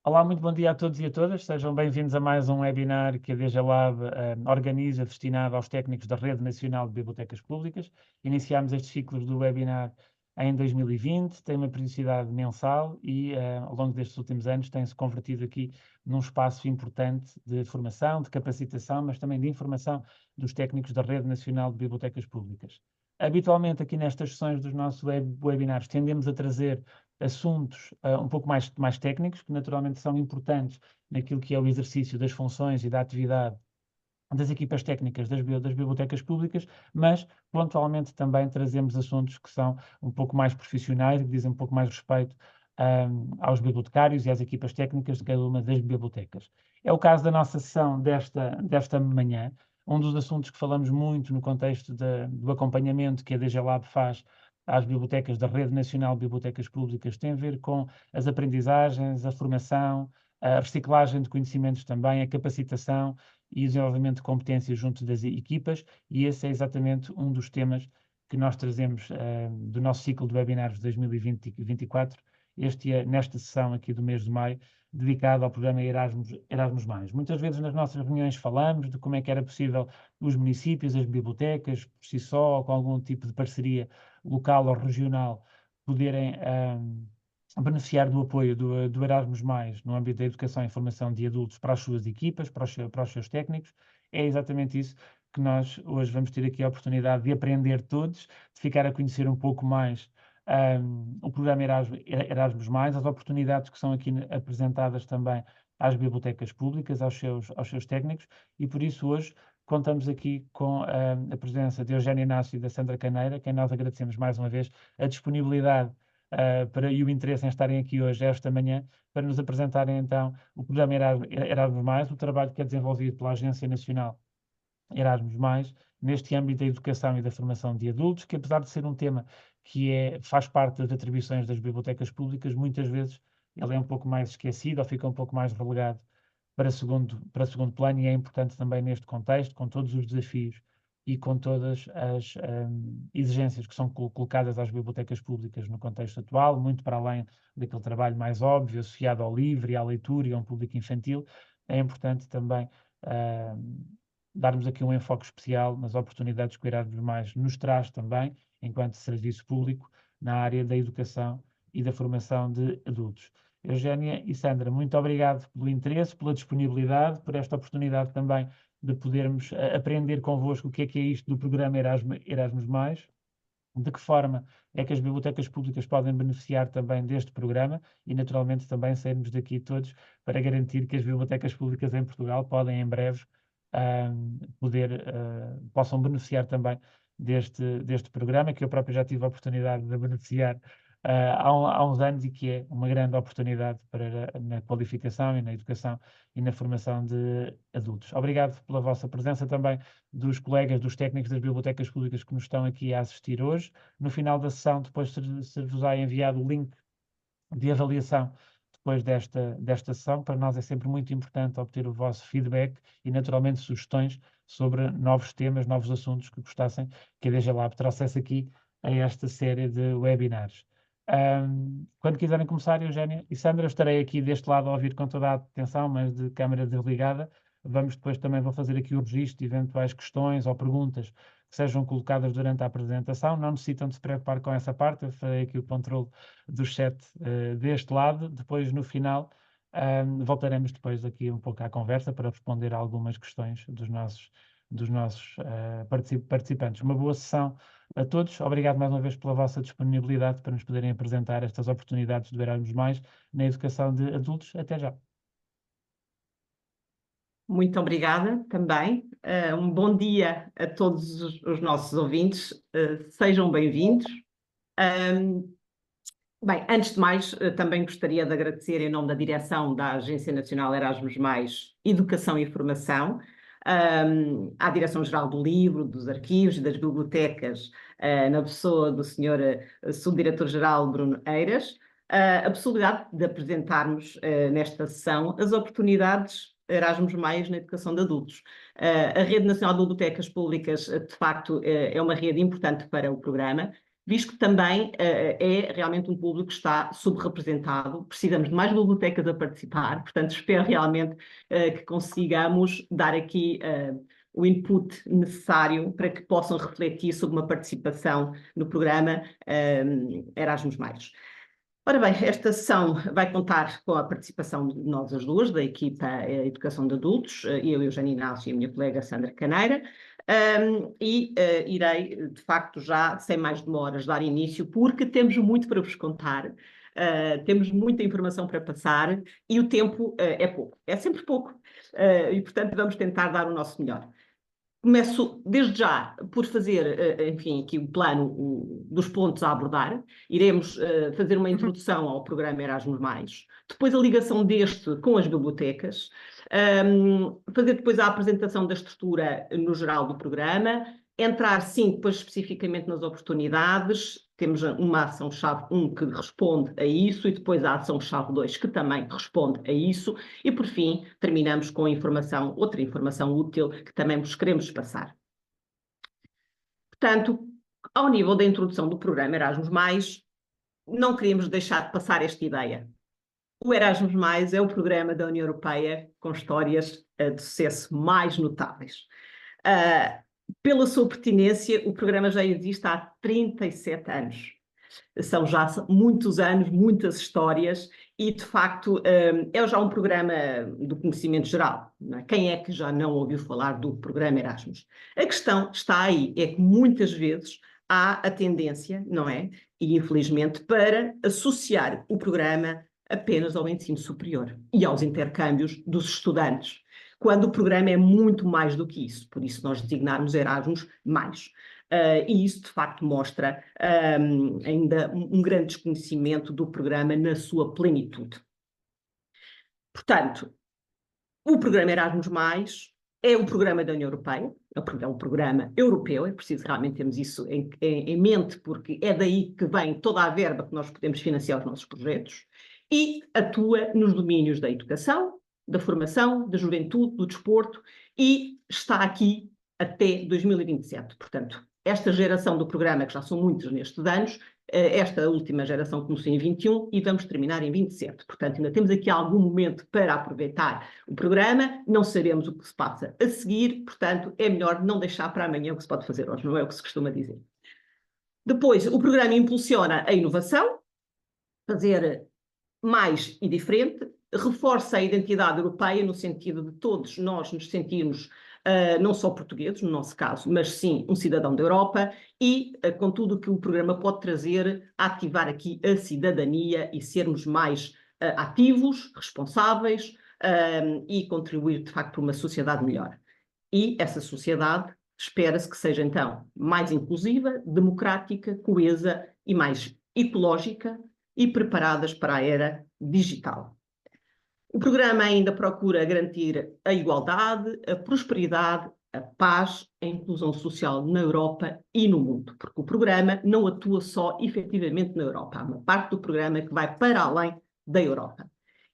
Olá, muito bom dia a todos e a todas. Sejam bem-vindos a mais um webinar que a DG Lab organiza, destinado aos técnicos da Rede Nacional de Bibliotecas Públicas. Iniciámos estes ciclos do webinar em 2020, tem uma periodicidade mensal e, ao longo destes últimos anos, tem-se convertido aqui num espaço importante de formação, de capacitação, mas também de informação dos técnicos da Rede Nacional de Bibliotecas Públicas. Habitualmente, aqui nestas sessões dos nossos webinars, tendemos a trazer assuntos um pouco mais técnicos, que naturalmente são importantes naquilo que é o exercício das funções e da atividade das equipas técnicas das bibliotecas públicas, mas pontualmente também trazemos assuntos que são um pouco mais profissionais e que dizem um pouco mais respeito aos bibliotecários e às equipas técnicas de cada uma das bibliotecas. É o caso da nossa sessão desta manhã. Um dos assuntos que falamos muito no contexto do acompanhamento que a DG Lab faz às bibliotecas da Rede Nacional de Bibliotecas Públicas tem a ver com as aprendizagens, a formação, a reciclagem de conhecimentos também, a capacitação e o desenvolvimento de competências junto das equipas, e esse é exatamente um dos temas que nós trazemos do nosso ciclo de webinars de 2020 e 2024, nesta sessão aqui do mês de maio, dedicado ao programa Erasmus+. Muitas vezes nas nossas reuniões falamos de como é que era possível os municípios, as bibliotecas, por si só, ou com algum tipo de parceria local ou regional, poderem beneficiar do apoio do Erasmus+, no âmbito da educação e formação de adultos para as suas equipas, para os seus técnicos. É exatamente isso que nós hoje vamos ter aqui a oportunidade de aprender todos, de ficar a conhecer um pouco mais o programa Erasmus+, as oportunidades que são aqui apresentadas também às bibliotecas públicas, aos seus técnicos, e por isso hoje contamos aqui com a presença de Eugénia Inácio e da Sandra Caneira, quem nós agradecemos mais uma vez a disponibilidade e o interesse em estarem aqui hoje, esta manhã, para nos apresentarem então o programa Erasmus+, o trabalho que é desenvolvido pela Agência Nacional Erasmus+, neste âmbito da educação e da formação de adultos, que apesar de ser um tema que faz parte das atribuições das bibliotecas públicas, muitas vezes ele é um pouco mais esquecido ou fica um pouco mais relegado para segundo plano, e é importante também neste contexto, com todos os desafios e com todas as exigências que são colocadas às bibliotecas públicas no contexto atual, muito para além daquele trabalho mais óbvio, associado ao livro e à leitura e a um público infantil, é importante também darmos aqui um enfoque especial nas oportunidades que o Erasmus+ nos traz também, enquanto serviço público, na área da educação e da formação de adultos. Eugénia e Sandra, muito obrigado pelo interesse, pela disponibilidade, por esta oportunidade também de podermos aprender convosco o que é isto do programa Erasmus+, de que forma é que as bibliotecas públicas podem beneficiar também deste programa e, naturalmente, também sairmos daqui todos para garantir que as bibliotecas públicas em Portugal podem, em breve, possam beneficiar também deste programa, que eu próprio já tive a oportunidade de beneficiar há uns anos, e que é uma grande oportunidade na qualificação e na educação e na formação de adultos. Obrigado pela vossa presença também, dos colegas, dos técnicos das bibliotecas públicas que nos estão aqui a assistir hoje. No final da sessão, depois ser-vos-á enviado o link de avaliação depois desta sessão. Para nós é sempre muito importante obter o vosso feedback e, naturalmente, sugestões sobre novos temas, novos assuntos que gostassem que a DG Lab trouxesse aqui a esta série de webinars. Quando quiserem começar, Eugénia e Sandra, eu estarei aqui deste lado a ouvir com toda a atenção, mas de câmara desligada. Vou fazer aqui o registro de eventuais questões ou perguntas que sejam colocadas durante a apresentação. Não necessitam de se preocupar com essa parte, eu farei aqui o controle do chat deste lado. Depois, no final, voltaremos depois aqui um pouco à conversa para responder a algumas questões dos nossos participantes. Uma boa sessão a todos. Obrigado mais uma vez pela vossa disponibilidade para nos poderem apresentar estas oportunidades do Erasmus+ na educação de adultos. Até já. Muito obrigada também. Um bom dia a todos os nossos ouvintes. Sejam bem-vindos. Bem, antes de mais, também gostaria de agradecer em nome da direção da Agência Nacional Erasmus+, Educação e Formação, à Direção-Geral do Livro, dos Arquivos e das Bibliotecas, na pessoa do Sr. Subdiretor-Geral Bruno Eiras, a possibilidade de apresentarmos nesta sessão as oportunidades Erasmus+ na educação de adultos. A Rede Nacional de Bibliotecas Públicas, de facto, é uma rede importante para o programa, visto que também é realmente um público que está subrepresentado. Precisamos de mais bibliotecas a participar, portanto, espero realmente que consigamos dar aqui o input necessário para que possam refletir sobre uma participação no programa Erasmus+. Ora bem, esta sessão vai contar com a participação de nós as duas, da equipa Educação de Adultos, eu, Eugênia Inácio, e a minha colega Sandra Caneira, irei, de facto, já, sem mais demoras, dar início, porque temos muito para vos contar, temos muita informação para passar e o tempo é pouco, é sempre pouco, e, portanto, vamos tentar dar o nosso melhor. Começo desde já por fazer, enfim, aqui o plano dos pontos a abordar. Iremos fazer uma introdução ao programa Erasmus+, depois a ligação deste com as bibliotecas, fazer depois a apresentação da estrutura no geral do programa, entrar, sim, depois especificamente nas oportunidades. Temos uma ação-chave 1 que responde a isso e depois a ação-chave 2 que também responde a isso. E, por fim, terminamos com outra informação útil que também vos queremos passar. Portanto, ao nível da introdução do programa Erasmus+, não queríamos deixar de passar esta ideia. O Erasmus+, é o programa da União Europeia com histórias de sucesso mais notáveis. Pela sua pertinência, o programa já existe há 37 anos. São já muitos anos, muitas histórias e, de facto, é já um programa do conhecimento geral. Não é? Quem é que já não ouviu falar do programa Erasmus? A questão está aí, é que muitas vezes há a tendência, não é? E, infelizmente, para associar o programa apenas ao ensino superior e aos intercâmbios dos estudantes, quando o programa é muito mais do que isso. Por isso nós designarmos Erasmus+. E isso, de facto, mostra ainda um grande desconhecimento do programa na sua plenitude. Portanto, o programa Erasmus+, é um programa da União Europeia, é um programa europeu, é preciso realmente termos isso em mente, porque é daí que vem toda a verba que nós podemos financiar os nossos projetos, e atua nos domínios da educação, da formação, da juventude, do desporto, e está aqui até 2027. Portanto, esta geração do programa, que já são muitos nestes anos, esta última geração começou em 21 e vamos terminar em 27. Portanto, ainda temos aqui algum momento para aproveitar o programa, não sabemos o que se passa a seguir, portanto, é melhor não deixar para amanhã o que se pode fazer hoje, não é o que se costuma dizer. Depois, o programa impulsiona a inovação, fazer mais e diferente, reforça a identidade europeia no sentido de todos nós nos sentirmos não só portugueses, no nosso caso, mas sim um cidadão da Europa e com tudo o que o programa pode trazer, ativar aqui a cidadania e sermos mais ativos, responsáveis e contribuir de facto para uma sociedade melhor. E essa sociedade espera-se que seja então mais inclusiva, democrática, coesa e mais ecológica e preparadas para a era digital. O programa ainda procura garantir a igualdade, a prosperidade, a paz, a inclusão social na Europa e no mundo, porque o programa não atua só efetivamente na Europa. Há uma parte do programa que vai para além da Europa.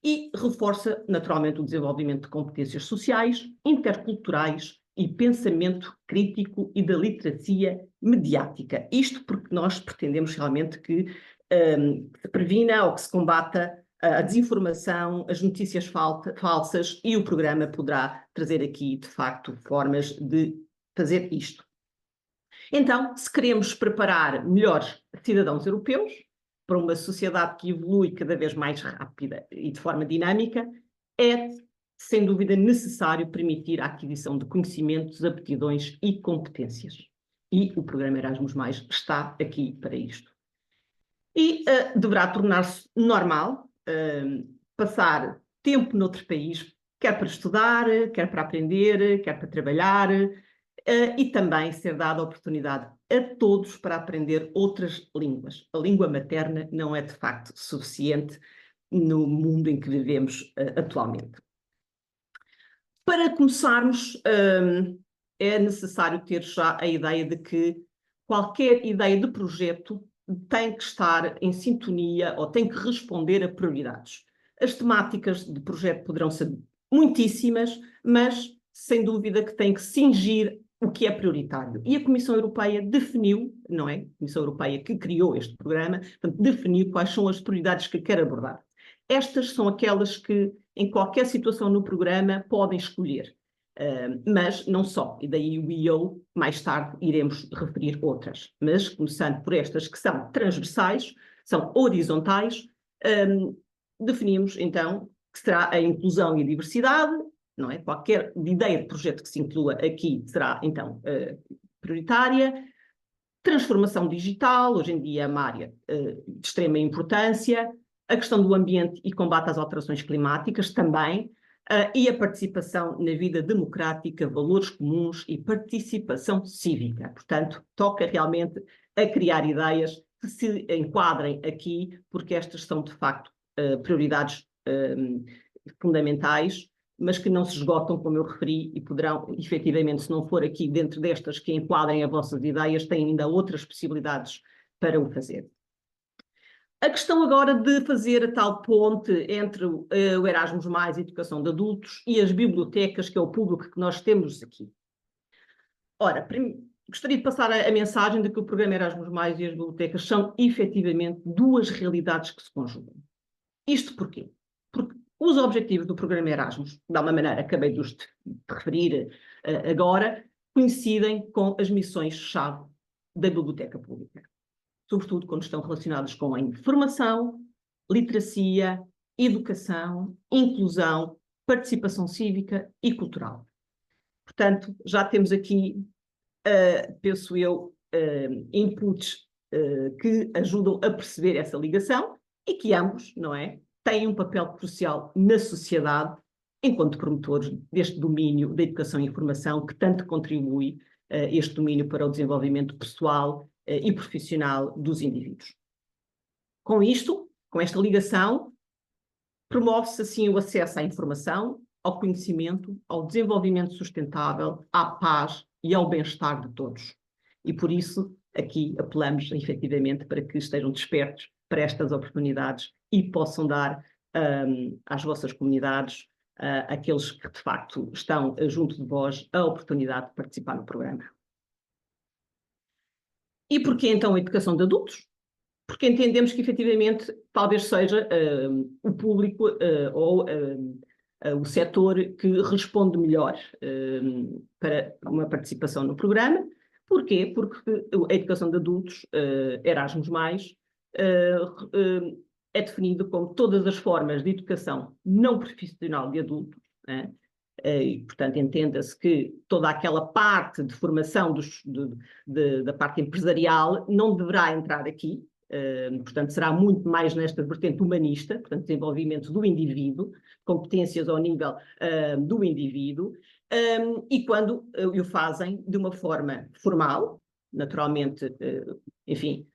E reforça naturalmente o desenvolvimento de competências sociais, interculturais e pensamento crítico e da literacia mediática. Isto porque nós pretendemos realmente que se previna ou que se combata a desinformação, as notícias falsas e o programa poderá trazer aqui, de facto, formas de fazer isto. Então, se queremos preparar melhores cidadãos europeus para uma sociedade que evolui cada vez mais rápida e de forma dinâmica, é, sem dúvida, necessário permitir a aquisição de conhecimentos, aptidões e competências. E o programa Erasmus+ está aqui para isto. E deverá tornar-se normal passar tempo noutro país, quer para estudar, quer para aprender, quer para trabalhar, e também ser dada a oportunidade a todos para aprender outras línguas. A língua materna não é, de facto, suficiente no mundo em que vivemos atualmente. Para começarmos, é necessário ter já a ideia de que qualquer ideia de projeto tem que estar em sintonia ou tem que responder a prioridades. As temáticas de projeto poderão ser muitíssimas, mas sem dúvida que tem que cingir o que é prioritário. E a Comissão Europeia definiu, não é? A Comissão Europeia que criou este programa, portanto, definiu quais são as prioridades que quer abordar. Estas são aquelas que, em qualquer situação no programa, podem escolher. Mas não só, e daí o EO, mais tarde, iremos referir outras. Mas, começando por estas que são transversais, são horizontais, definimos, então, que será a inclusão e a diversidade, não é? Qualquer ideia de projeto que se inclua aqui será, então, prioritária. Transformação digital, hoje em dia é uma área de extrema importância. A questão do ambiente e combate às alterações climáticas também. E a participação na vida democrática, valores comuns e participação cívica. Portanto, toca realmente a criar ideias que se enquadrem aqui, porque estas são, de facto, prioridades fundamentais, mas que não se esgotam, como eu referi, e poderão, efetivamente, se não for aqui dentro destas que enquadrem as vossas ideias, têm ainda outras possibilidades para o fazer. A questão agora de fazer a tal ponte entre o Erasmus+, educação de adultos, e as bibliotecas, que é o público que nós temos aqui. Ora, gostaria de passar a mensagem de que o programa Erasmus+, e as bibliotecas são, efetivamente, duas realidades que se conjugam. Isto porquê? Porque os objetivos do programa Erasmus, de alguma maneira, acabei de os referir agora, coincidem com as missões-chave da biblioteca pública. Sobretudo quando estão relacionados com a informação, literacia, educação, inclusão, participação cívica e cultural. Portanto, já temos aqui, penso eu, inputs que ajudam a perceber essa ligação e que ambos, não é, têm um papel crucial na sociedade enquanto promotores deste domínio da educação e informação que tanto contribui este domínio para o desenvolvimento pessoal e profissional dos indivíduos. Com isto, com esta ligação, promove-se assim o acesso à informação, ao conhecimento, ao desenvolvimento sustentável, à paz e ao bem-estar de todos. E por isso, aqui apelamos efetivamente para que estejam despertos para estas oportunidades e possam dar às vossas comunidades, aqueles que de facto estão junto de vós, a oportunidade de participar no programa. E porquê então a educação de adultos? Porque entendemos que efetivamente talvez seja o público ou o setor que responde melhor para uma participação no programa. Porquê? Porque a educação de adultos, Erasmus+, é definido como todas as formas de educação não profissional de adultos, né? E, portanto, entenda-se que toda aquela parte de formação da parte empresarial não deverá entrar aqui, portanto, será muito mais nesta vertente humanista, portanto, desenvolvimento do indivíduo, competências ao nível do indivíduo, e quando o fazem de uma forma formal, naturalmente, enfim,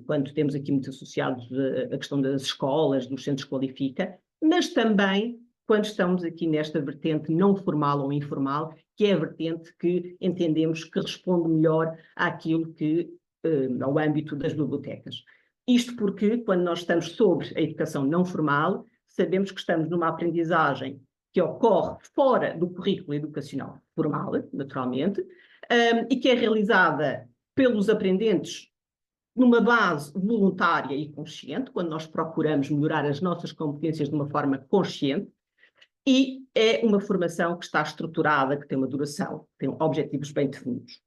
quando temos aqui muito associados a questão das escolas, dos centros qualifica, mas também quando estamos aqui nesta vertente não formal ou informal, que é a vertente que entendemos que responde melhor àquilo que, ao âmbito das bibliotecas. Isto porque, quando nós estamos sobre a educação não formal, sabemos que estamos numa aprendizagem que ocorre fora do currículo educacional formal, naturalmente, e que é realizada pelos aprendentes numa base voluntária e consciente, quando nós procuramos melhorar as nossas competências de uma forma consciente, e é uma formação que está estruturada, que tem uma duração, tem objetivos bem definidos.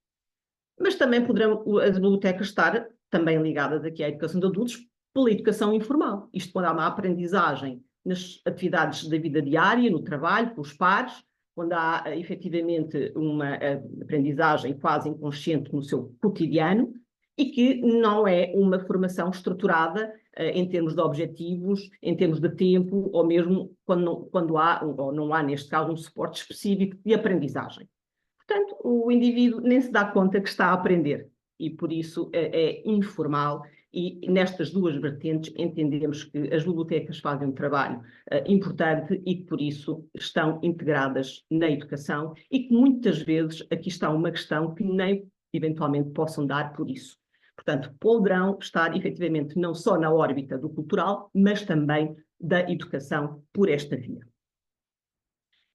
Mas também poderão as bibliotecas estar também ligadas aqui à educação de adultos pela educação informal. Isto quando há uma aprendizagem nas atividades da vida diária, no trabalho, com os pares, quando há efetivamente uma aprendizagem quase inconsciente no seu cotidiano e que não é uma formação estruturada em termos de objetivos, em termos de tempo, ou mesmo quando há, ou não há, neste caso, um suporte específico de aprendizagem. Portanto, o indivíduo nem se dá conta que está a aprender e, por isso, é informal e nestas duas vertentes entendemos que as bibliotecas fazem um trabalho importante e que, por isso, estão integradas na educação e que, muitas vezes, aqui está uma questão que nem, eventualmente, possam dar por isso. Portanto, poderão estar, efetivamente, não só na órbita do cultural, mas também da educação por esta via.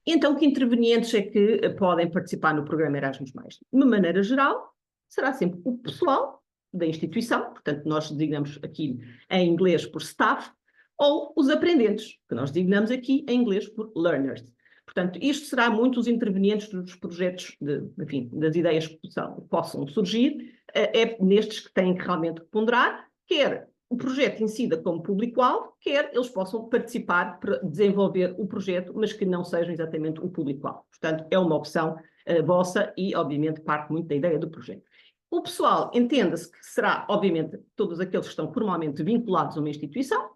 Então, que intervenientes é que podem participar no programa Erasmus+? De uma maneira geral, será sempre o pessoal da instituição, portanto, nós designamos aqui em inglês por staff, ou os aprendentes, que nós designamos aqui em inglês por learners. Portanto, isto será muito os intervenientes dos projetos, enfim, das ideias que possam surgir, é nestes que têm que realmente ponderar, quer o projeto incida como público-alvo, quer eles possam participar para desenvolver o projeto, mas que não sejam exatamente o público-alvo. Portanto, é uma opção vossa e, obviamente, parte muito da ideia do projeto. O pessoal, entenda-se que será, obviamente, todos aqueles que estão formalmente vinculados a uma instituição,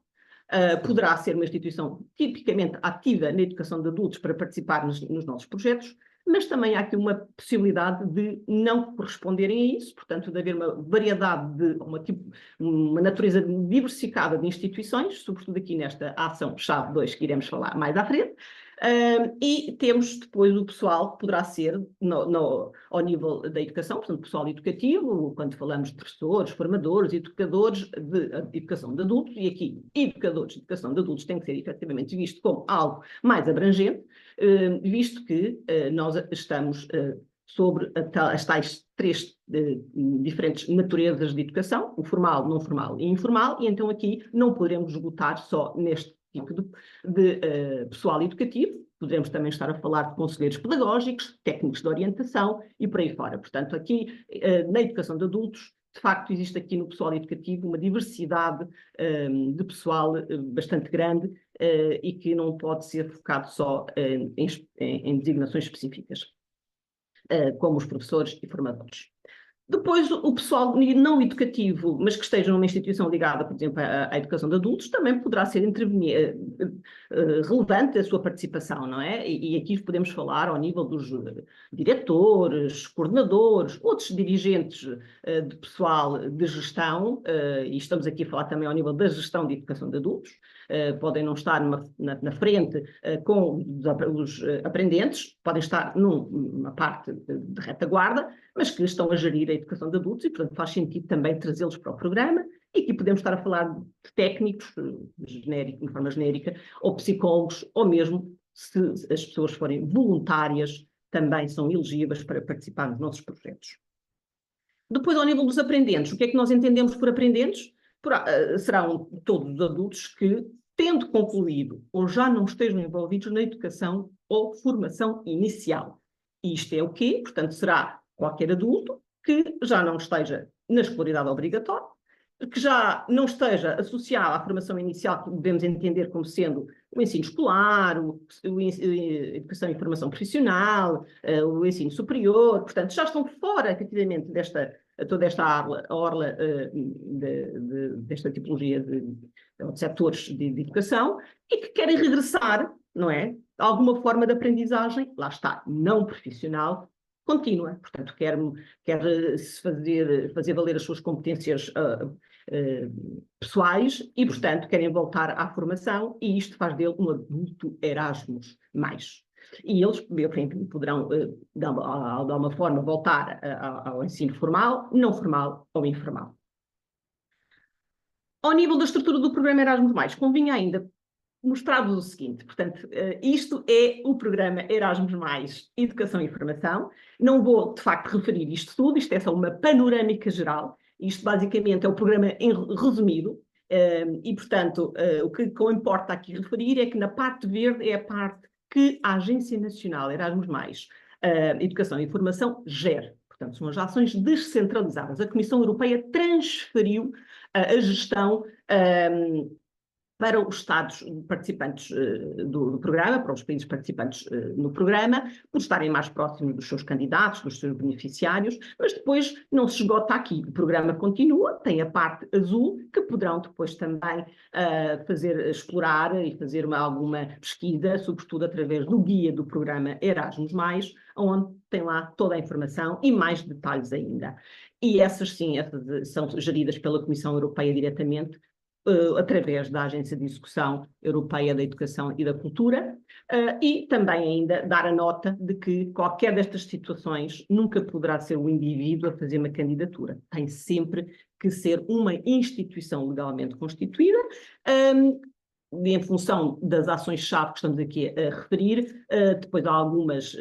poderá ser uma instituição tipicamente ativa na educação de adultos para participar nos nossos projetos, mas também há aqui uma possibilidade de não corresponderem a isso, portanto, de haver uma variedade uma natureza diversificada de instituições, sobretudo aqui nesta ação-chave 2 que iremos falar mais à frente. E temos depois o pessoal que poderá ser ao nível da educação, portanto, pessoal educativo, quando falamos de professores, formadores, educadores de educação de adultos, e aqui educadores de educação de adultos tem que ser efetivamente visto como algo mais abrangente, visto que nós estamos sobre as tais três diferentes naturezas de educação, o formal, não formal e informal, e então aqui não poderemos esgotar só neste tipo de pessoal educativo, poderemos também estar a falar de conselheiros pedagógicos, técnicos de orientação e por aí fora. Portanto, aqui na educação de adultos, de facto, existe aqui no pessoal educativo uma diversidade de pessoal bastante grande e que não pode ser focado só em designações específicas, como os professores e formadores. Depois, o pessoal não educativo, mas que esteja numa instituição ligada, por exemplo, à educação de adultos, também poderá ser relevante a sua participação, não é? E aqui podemos falar ao nível dos diretores, coordenadores, outros dirigentes de pessoal de gestão, e estamos aqui a falar também ao nível da gestão de educação de adultos, podem não estar na frente com os aprendentes, podem estar numa parte de retaguarda, mas que estão a gerir a educação de adultos e, portanto, faz sentido também trazê-los para o programa. E aqui podemos estar a falar de técnicos, de forma genérica, ou psicólogos, ou mesmo, se as pessoas forem voluntárias, também são elegíveis para participar nos nossos projetos. Depois, ao nível dos aprendentes, o que é que nós entendemos por aprendentes? Serão todos os adultos que, tendo concluído ou já não estejam envolvidos na educação ou formação inicial. E isto é o quê? Portanto, será qualquer adulto que já não esteja na escolaridade obrigatória, que já não esteja associado à formação inicial, que devemos entender como sendo o ensino escolar, a educação e formação profissional, o ensino superior, portanto, já estão fora, efetivamente, toda esta orla desta tipologia de setores de educação e que querem regressar, não é? A alguma forma de aprendizagem, lá está, não profissional, contínua. Portanto, quer fazer valer as suas competências pessoais e, portanto, querem voltar à formação e isto faz dele um adulto Erasmus+. E eles, enfim, poderão, de alguma forma, voltar ao ensino formal, não formal ou informal. Ao nível da estrutura do programa Erasmus+, convinha ainda mostrar-vos o seguinte, portanto, isto é o programa Erasmus+, Educação e Formação. Não vou, de facto, referir isto tudo, isto é só uma panorâmica geral. Isto, basicamente, é o programa resumido. E, portanto, o que importa aqui referir é que na parte verde é a parte que a Agência Nacional Erasmus+, Educação e Formação gera. Portanto, são as ações descentralizadas. A Comissão Europeia transferiu a gestão para os Estados participantes do programa, para os países participantes no programa, por estarem mais próximos dos seus candidatos, dos seus beneficiários, mas depois não se esgota aqui. O programa continua, tem a parte azul, que poderão depois também explorar e fazer alguma pesquisa, sobretudo através do guia do programa Erasmus+, onde tem lá toda a informação e mais detalhes ainda. E essas são geridas pela Comissão Europeia diretamente, através da Agência de Execução Europeia da Educação e da Cultura, e também ainda dar a nota de que qualquer destas situações nunca poderá ser o indivíduo a fazer uma candidatura. Tem sempre que ser uma instituição legalmente constituída, em função das ações-chave que estamos aqui a referir, depois há algumas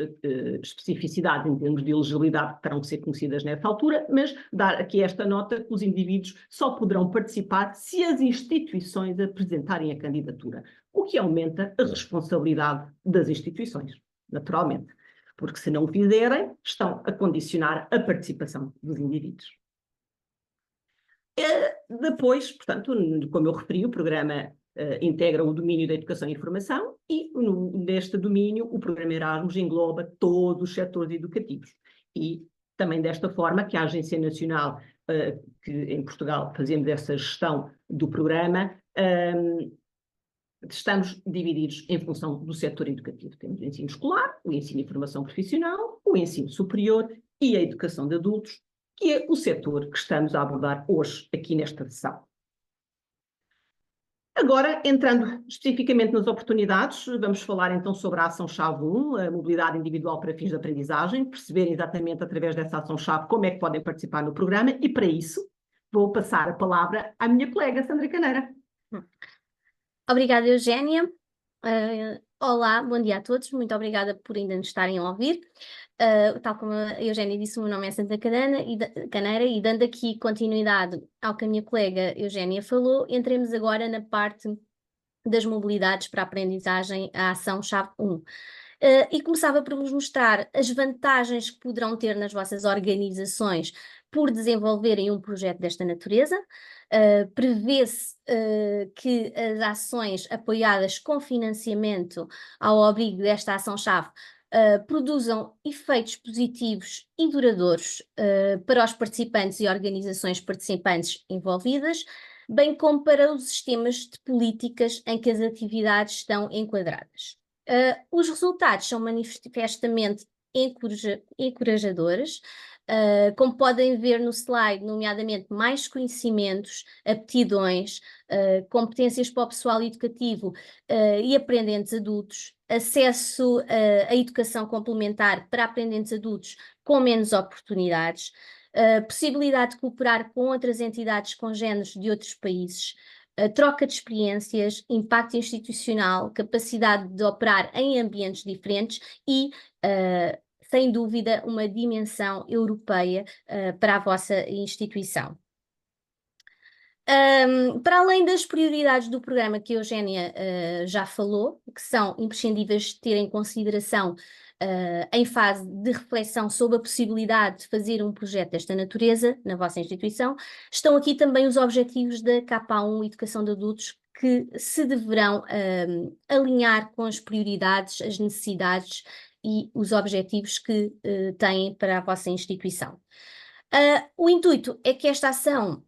especificidades em termos de elegibilidade que terão que ser conhecidas nessa altura, mas dar aqui esta nota que os indivíduos só poderão participar se as instituições apresentarem a candidatura, o que aumenta a responsabilidade das instituições, naturalmente, porque se não o fizerem, estão a condicionar a participação dos indivíduos. Depois, portanto, como eu referi, o programa integra o domínio da educação e informação e, neste domínio, o programa Erasmus engloba todos os setores educativos. E também desta forma que a Agência Nacional, que em Portugal fazemos essa gestão do programa, estamos divididos em função do setor educativo. Temos o ensino escolar, o ensino de formação profissional, o ensino superior e a educação de adultos, que é o setor que estamos a abordar hoje aqui nesta sessão. Agora, entrando especificamente nas oportunidades, vamos falar então sobre a ação-chave 1, a mobilidade individual para fins de aprendizagem, perceber exatamente através dessa ação-chave como é que podem participar no programa e, para isso, vou passar a palavra à minha colega Sandra Caneira. Obrigada, Eugénia. Olá, bom dia a todos, muito obrigada por ainda nos estarem a ouvir. Tal como a Eugénia disse, o meu nome é Sandra Caneira e dando aqui continuidade ao que a minha colega Eugénia falou, entremos agora na parte das mobilidades para a aprendizagem, a ação-chave 1. E começava por vos mostrar as vantagens que poderão ter nas vossas organizações por desenvolverem um projeto desta natureza. Prevê-se que as ações apoiadas com financiamento ao abrigo desta ação-chave produzam efeitos positivos e duradouros para os participantes e organizações participantes envolvidas, bem como para os sistemas de políticas em que as atividades estão enquadradas. Os resultados são manifestamente encorajadores, como podem ver no slide, nomeadamente mais conhecimentos, aptidões, competências para o pessoal educativo e aprendentes adultos, acesso à educação complementar para aprendentes adultos com menos oportunidades, possibilidade de cooperar com outras entidades congêneres de outros países, troca de experiências, impacto institucional, capacidade de operar em ambientes diferentes e, sem dúvida, uma dimensão europeia para a vossa instituição. Para além das prioridades do programa que a Eugénia já falou, que são imprescindíveis de ter em consideração em fase de reflexão sobre a possibilidade de fazer um projeto desta natureza na vossa instituição, estão aqui também os objetivos da KA1 Educação de Adultos, que se deverão alinhar com as prioridades, as necessidades e os objetivos que têm para a vossa instituição. O intuito é que esta ação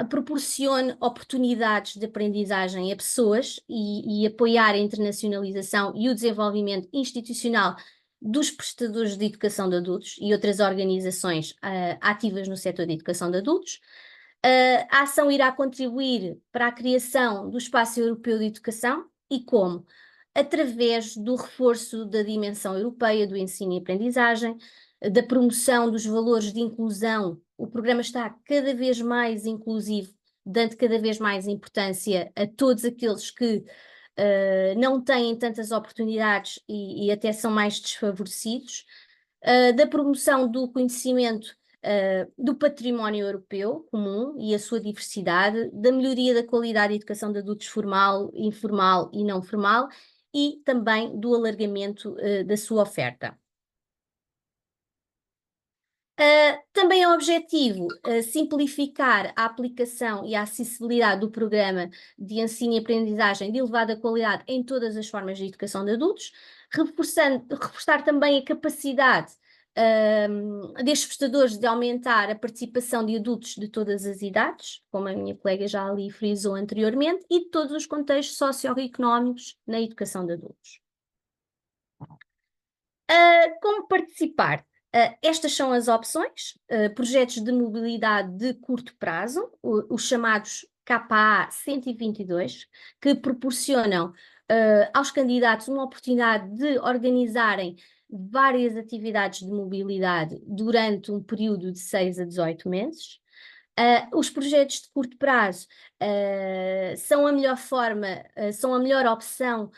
proporcione oportunidades de aprendizagem a pessoas e apoiar a internacionalização e o desenvolvimento institucional dos prestadores de educação de adultos e outras organizações ativas no setor de educação de adultos. A ação irá contribuir para a criação do Espaço Europeu de Educação e como? Através do reforço da dimensão europeia do ensino e aprendizagem, da promoção dos valores de inclusão. O programa está cada vez mais inclusivo, dando cada vez mais importância a todos aqueles que não têm tantas oportunidades e até são mais desfavorecidos, da promoção do conhecimento do património europeu comum e a sua diversidade, da melhoria da qualidade de educação de adultos formal, informal e não formal, e também do alargamento da sua oferta. Também é objetivo simplificar a aplicação e a acessibilidade do programa de ensino e aprendizagem de elevada qualidade em todas as formas de educação de adultos, reforçar também a capacidade destes prestadores de aumentar a participação de adultos de todas as idades, como a minha colega já ali frisou anteriormente, e de todos os contextos socioeconómicos na educação de adultos. Como participar? Estas são as opções, projetos de mobilidade de curto prazo, os chamados KA 122, que proporcionam aos candidatos uma oportunidade de organizarem várias atividades de mobilidade durante um período de 6 a 18 meses. Os projetos de curto prazo são a melhor forma, são a melhor opção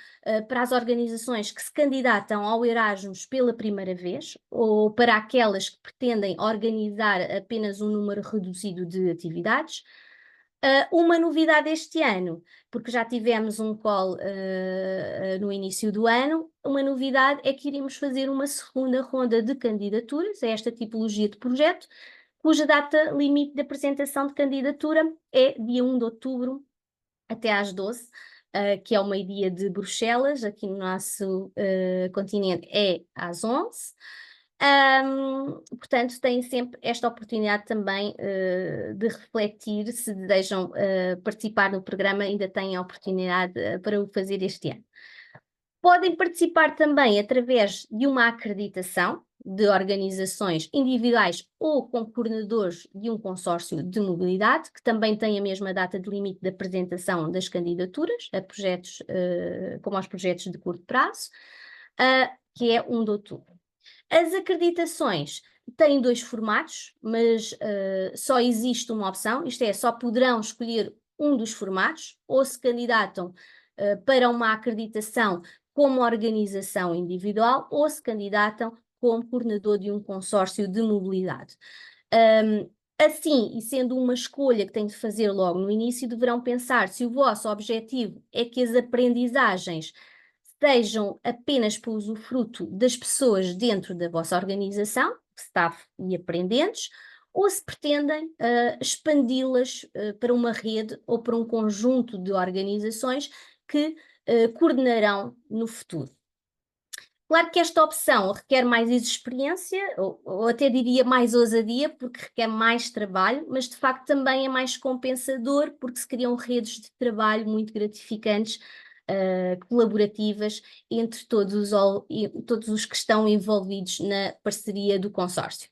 para as organizações que se candidatam ao Erasmus pela primeira vez, ou para aquelas que pretendem organizar apenas um número reduzido de atividades. Uma novidade este ano, porque já tivemos um call no início do ano, uma novidade é que iremos fazer uma segunda ronda de candidaturas a esta tipologia de projeto, cuja data limite de apresentação de candidatura é dia 1 de outubro até às 12, que é o meio-dia de Bruxelas, aqui no nosso continente é às 11. Portanto, têm sempre esta oportunidade também de refletir, se desejam participar no programa, ainda têm a oportunidade para o fazer este ano. Podem participar também através de uma acreditação de organizações individuais ou com coordenadores de um consórcio de mobilidade, que também tem a mesma data de limite de apresentação das candidaturas a projetos, como aos projetos de curto prazo, que é 1 de outubro. As acreditações têm 2 formatos, mas só existe uma opção, isto é, só poderão escolher um dos formatos, ou se candidatam para uma acreditação como organização individual, ou se candidatam como coordenador de um consórcio de mobilidade. Assim, e sendo uma escolha que têm de fazer logo no início, deverão pensar se o vosso objetivo é que as aprendizagens sejam apenas para o usufruto das pessoas dentro da vossa organização, staff e aprendentes, ou se pretendem expandi-las para uma rede ou para um conjunto de organizações que coordenarão no futuro. Claro que esta opção requer mais experiência, ou até diria mais ousadia, porque requer mais trabalho, mas de facto também é mais compensador, porque se criam redes de trabalho muito gratificantes, colaborativas, entre todos os que estão envolvidos na parceria do consórcio.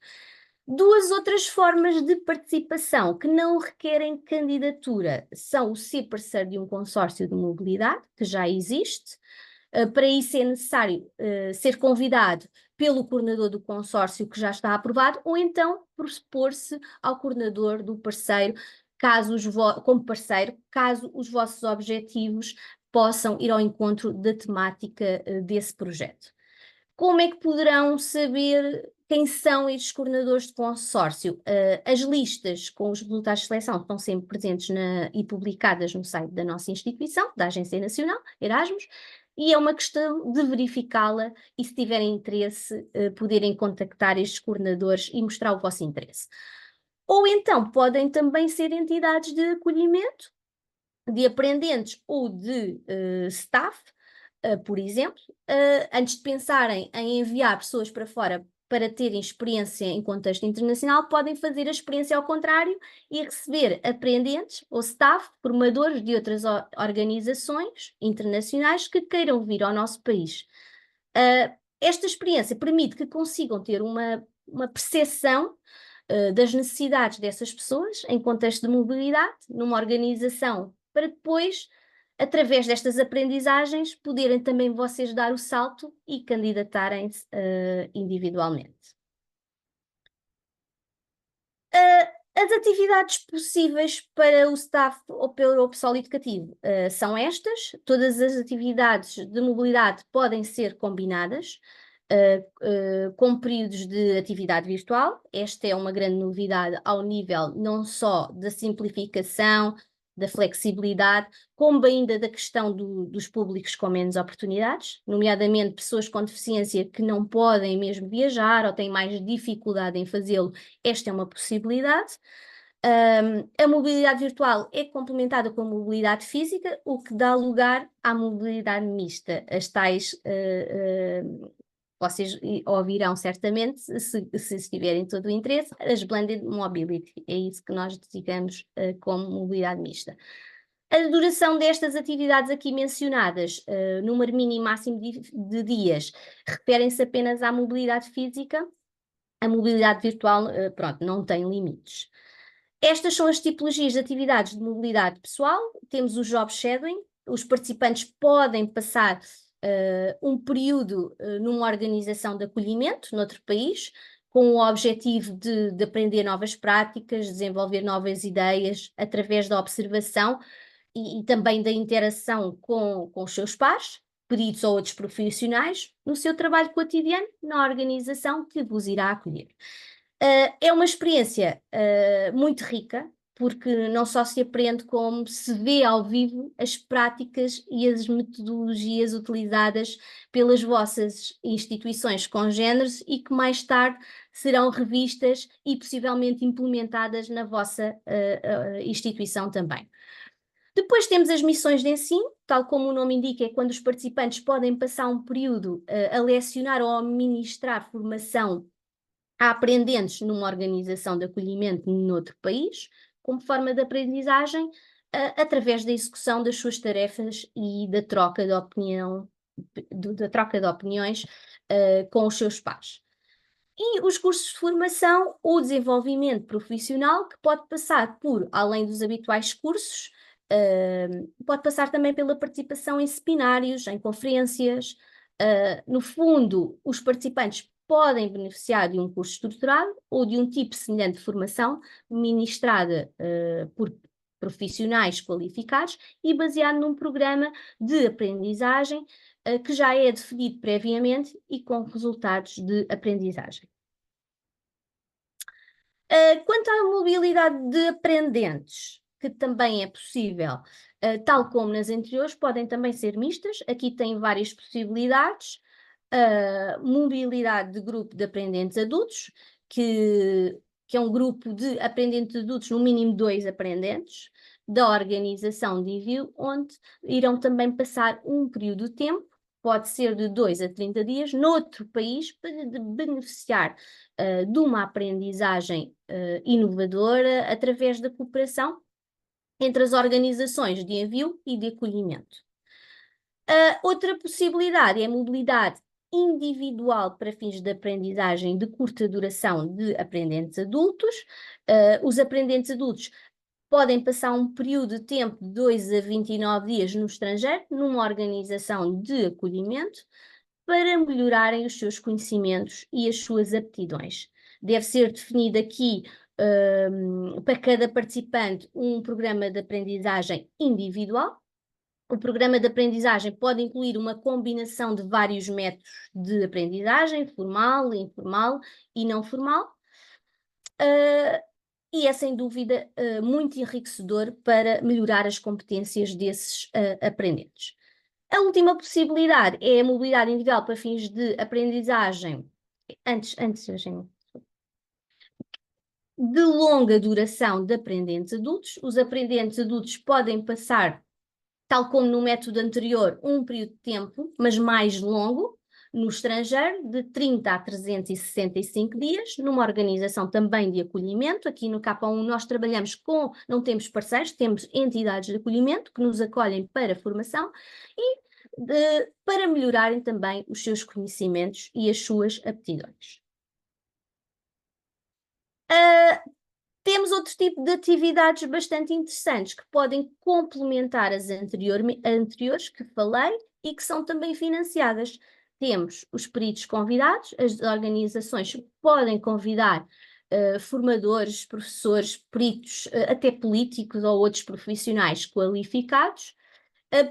2 outras formas de participação que não requerem candidatura são o ser parceiro de um consórcio de mobilidade, que já existe. Para isso é necessário ser convidado pelo coordenador do consórcio que já está aprovado, ou então propor-se ao coordenador do parceiro, como parceiro, caso os vossos objetivos possam ir ao encontro da temática desse projeto. Como é que poderão saber quem são estes coordenadores de consórcio? As listas com os resultados de seleção estão sempre presentes e publicadas no site da nossa instituição, da Agência Nacional Erasmus, e é uma questão de verificá-la e, se tiverem interesse, poderem contactar estes coordenadores e mostrar o vosso interesse. Ou então podem também ser entidades de acolhimento, de aprendentes ou de staff, por exemplo, antes de pensarem em enviar pessoas para fora para terem experiência em contexto internacional, podem fazer a experiência ao contrário e receber aprendentes ou staff, formadores de outras organizações internacionais que queiram vir ao nosso país. Esta experiência permite que consigam ter uma percepção das necessidades dessas pessoas em contexto de mobilidade, numa organização, para depois, através destas aprendizagens, poderem também vocês dar o salto e candidatarem-se individualmente. As atividades possíveis para o staff ou para o pessoal educativo são estas. Todas as atividades de mobilidade podem ser combinadas com períodos de atividade virtual. Esta é uma grande novidade ao nível não só da simplificação, da flexibilidade, como ainda da questão dos públicos com menos oportunidades, nomeadamente pessoas com deficiência que não podem mesmo viajar ou têm mais dificuldade em fazê-lo. Esta é uma possibilidade. A mobilidade virtual é complementada com a mobilidade física, o que dá lugar à mobilidade mista, as tais vocês ouvirão certamente, se tiverem todo o interesse, as Blended Mobility, é isso que nós dedicamos como mobilidade mista. A duração destas atividades aqui mencionadas, número mínimo e máximo de dias, referem-se apenas à mobilidade física. A mobilidade virtual, pronto, não tem limites. Estas são as tipologias de atividades de mobilidade pessoal. Temos o job shadowing. Os participantes podem passar um período numa organização de acolhimento noutro país, com o objetivo de aprender novas práticas, desenvolver novas ideias através da observação e também da interação com os seus pares, peritos ou outros profissionais, no seu trabalho cotidiano, na organização que vos irá acolher. É uma experiência muito rica, porque não só se aprende, como se vê ao vivo as práticas e as metodologias utilizadas pelas vossas instituições congêneres e que mais tarde serão revistas e possivelmente implementadas na vossa instituição também. Depois temos as missões de ensino, tal como o nome indica, é quando os participantes podem passar um período a lecionar ou a ministrar formação a aprendentes numa organização de acolhimento noutro país, como forma de aprendizagem, através da execução das suas tarefas e da troca de opiniões com os seus pares. E os cursos de formação ou desenvolvimento profissional, que pode passar por, além dos habituais cursos, pode passar também pela participação em seminários, em conferências. No fundo, os participantes podem beneficiar de um curso estruturado ou de um tipo semelhante de formação ministrada por profissionais qualificados e baseado num programa de aprendizagem que já é definido previamente e com resultados de aprendizagem. Quanto à mobilidade de aprendentes, que também é possível, tal como nas anteriores, podem também ser mistas. Aqui tem várias possibilidades. Mobilidade de grupo de aprendentes adultos, que é um grupo de aprendentes adultos, no mínimo 2 aprendentes, da organização de envio, onde irão também passar um período de tempo, pode ser de 2 a 30 dias, noutro país, para beneficiar de uma aprendizagem inovadora através da cooperação entre as organizações de envio e de acolhimento. Outra possibilidade é a mobilidade individual para fins de aprendizagem de curta duração de aprendentes adultos. Os aprendentes adultos podem passar um período de tempo de 2 a 29 dias no estrangeiro, numa organização de acolhimento, para melhorarem os seus conhecimentos e as suas aptidões. Deve ser definido aqui, para cada participante, um programa de aprendizagem individual. O programa de aprendizagem pode incluir uma combinação de vários métodos de aprendizagem, formal, informal e não formal. E é, sem dúvida, muito enriquecedor para melhorar as competências desses aprendentes. A última possibilidade é a mobilidade individual para fins de aprendizagem, de longa duração de aprendentes adultos. Os aprendentes adultos podem passar, tal como no método anterior, um período de tempo, mas mais longo, no estrangeiro, de 30 a 365 dias, numa organização também de acolhimento. Aqui no K1 nós trabalhamos não temos parceiros, temos entidades de acolhimento que nos acolhem para formação e para melhorarem também os seus conhecimentos e as suas aptidões. Temos outro tipo de atividades bastante interessantes que podem complementar as anteriores que falei e que são também financiadas. Temos os peritos convidados, as organizações podem convidar formadores, professores, peritos, até políticos ou outros profissionais qualificados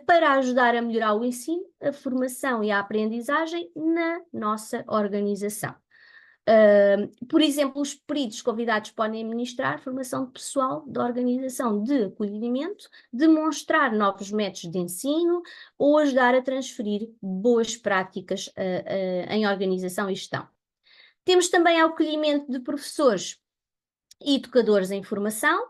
para ajudar a melhorar o ensino, a formação e a aprendizagem na nossa organização. Por exemplo, os peritos convidados podem ministrar formação de pessoal da organização de acolhimento, demonstrar novos métodos de ensino ou ajudar a transferir boas práticas em organização e gestão. Temos também acolhimento de professores e educadores em formação.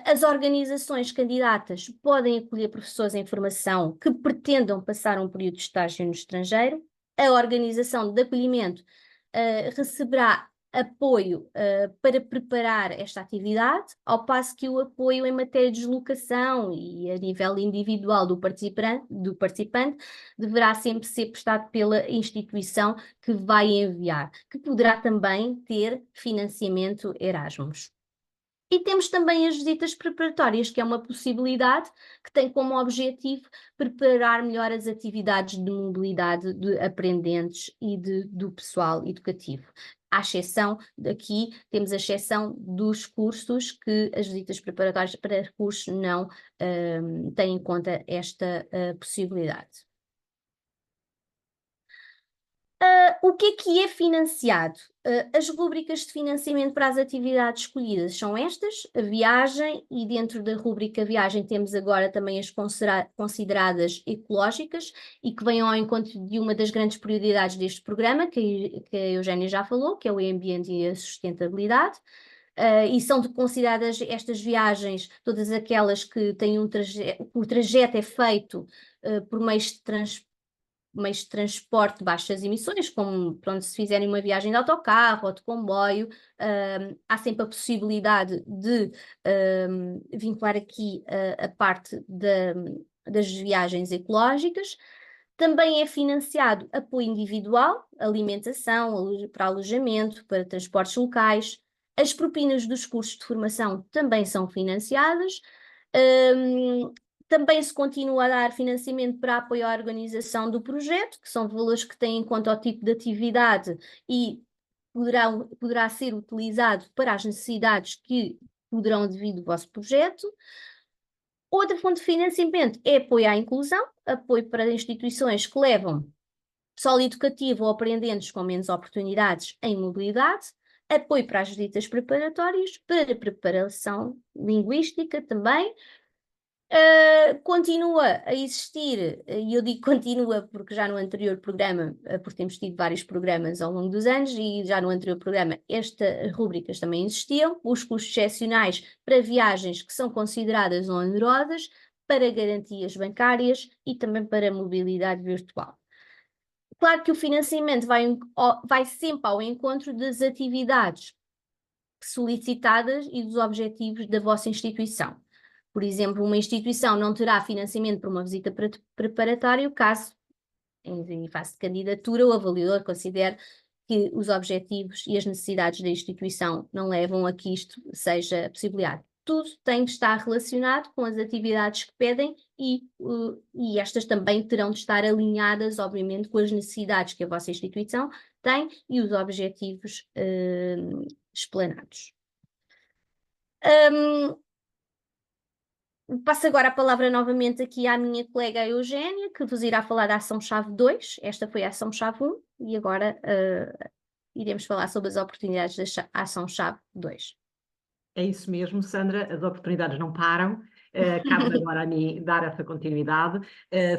As organizações candidatas podem acolher professores em formação que pretendam passar um período de estágio no estrangeiro. A organização de acolhimento receberá apoio para preparar esta atividade, ao passo que o apoio em matéria de deslocação e a nível individual do participante deverá sempre ser prestado pela instituição que vai enviar, que poderá também ter financiamento Erasmus. E temos também as visitas preparatórias, que é uma possibilidade que tem como objetivo preparar melhor as atividades de mobilidade de aprendentes e do pessoal educativo. à exceção daqui, temos a exceção dos cursos que as visitas preparatórias para recursos não têm em conta esta possibilidade. O que é financiado? As rúbricas de financiamento para as atividades escolhidas são estas, a viagem, e dentro da rúbrica viagem temos agora também as consideradas ecológicas e que vêm ao encontro de uma das grandes prioridades deste programa, que a Eugénia já falou, que é o ambiente e a sustentabilidade. E são consideradas estas viagens, todas aquelas que têm o trajeto é feito por meios de transporte de baixas emissões, como pronto, se fizerem uma viagem de autocarro ou de comboio, há sempre a possibilidade de vincular aqui a parte das viagens ecológicas. Também é financiado apoio individual, alimentação, para alojamento, para transportes locais. As propinas dos cursos de formação também são financiadas. Também se continua a dar financiamento para apoio à organização do projeto, que são valores que têm em conta o tipo de atividade e poderá ser utilizado para as necessidades que poderão devido ao vosso projeto. Outra fonte de financiamento é apoio à inclusão, apoio para instituições que levam pessoal educativo ou aprendentes com menos oportunidades em mobilidade, apoio para as visitas preparatórias, para preparação linguística também. Continua a existir, e eu digo continua porque já no anterior programa, porque temos tido vários programas ao longo dos anos, e já no anterior programa estas rúbricas também existiam, os custos excepcionais para viagens que são consideradas onerosas, para garantias bancárias e também para mobilidade virtual. Claro que o financiamento vai sempre ao encontro das atividades solicitadas e dos objetivos da vossa instituição. Por exemplo, uma instituição não terá financiamento para uma visita preparatória caso, em fase de candidatura, o avaliador considere que os objetivos e as necessidades da instituição não levam a que isto seja a possibilidade. Tudo tem que estar relacionado com as atividades que pedem e estas também terão de estar alinhadas, obviamente, com as necessidades que a vossa instituição tem e os objetivos explanados. Passo agora a palavra novamente aqui à minha colega Eugénia, que vos irá falar da ação-chave 2. Esta foi a ação-chave 1 e agora iremos falar sobre as oportunidades da ação-chave 2. É isso mesmo, Sandra, as oportunidades não param. Cabe agora a mim dar essa continuidade.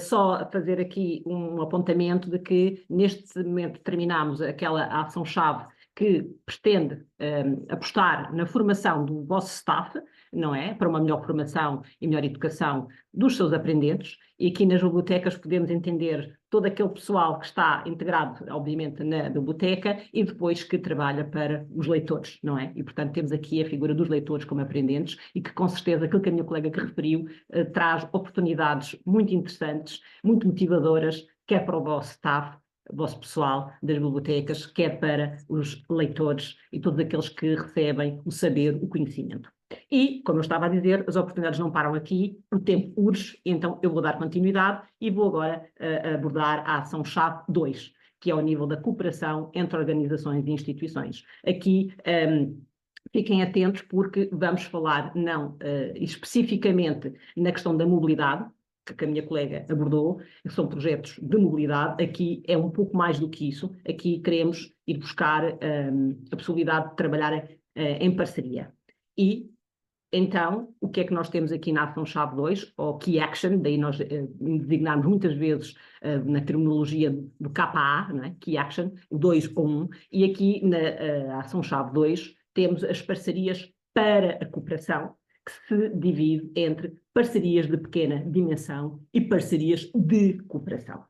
Só fazer aqui um apontamento de que neste momento terminamos aquela ação-chave que pretende apostar na formação do vosso staff, não é? Para uma melhor formação e melhor educação dos seus aprendentes. E aqui nas bibliotecas podemos entender todo aquele pessoal que está integrado, obviamente, na biblioteca e depois que trabalha para os leitores, não é? E, portanto, temos aqui a figura dos leitores como aprendentes e que, com certeza, aquilo que a minha colega que referiu, traz oportunidades muito interessantes, muito motivadoras, quer para o vosso staff, o vosso pessoal das bibliotecas, quer para os leitores e todos aqueles que recebem o saber, o conhecimento. E, como eu estava a dizer, as oportunidades não param aqui, o tempo urge, então eu vou dar continuidade e vou agora abordar a ação-chave 2, que é ao nível da cooperação entre organizações e instituições. Aqui fiquem atentos porque vamos falar não especificamente na questão da mobilidade, que a minha colega abordou, que são projetos de mobilidade. Aqui é um pouco mais do que isso. Aqui queremos ir buscar a possibilidade de trabalhar em parceria. E, então, o que é que nós temos aqui na ação-chave 2, ou Key Action, daí nós designamos muitas vezes na terminologia do KA, não é? Key Action, o 2 ou 1, e aqui na ação-chave 2 temos as parcerias para a cooperação, que se divide entre parcerias de pequena dimensão e parcerias de cooperação.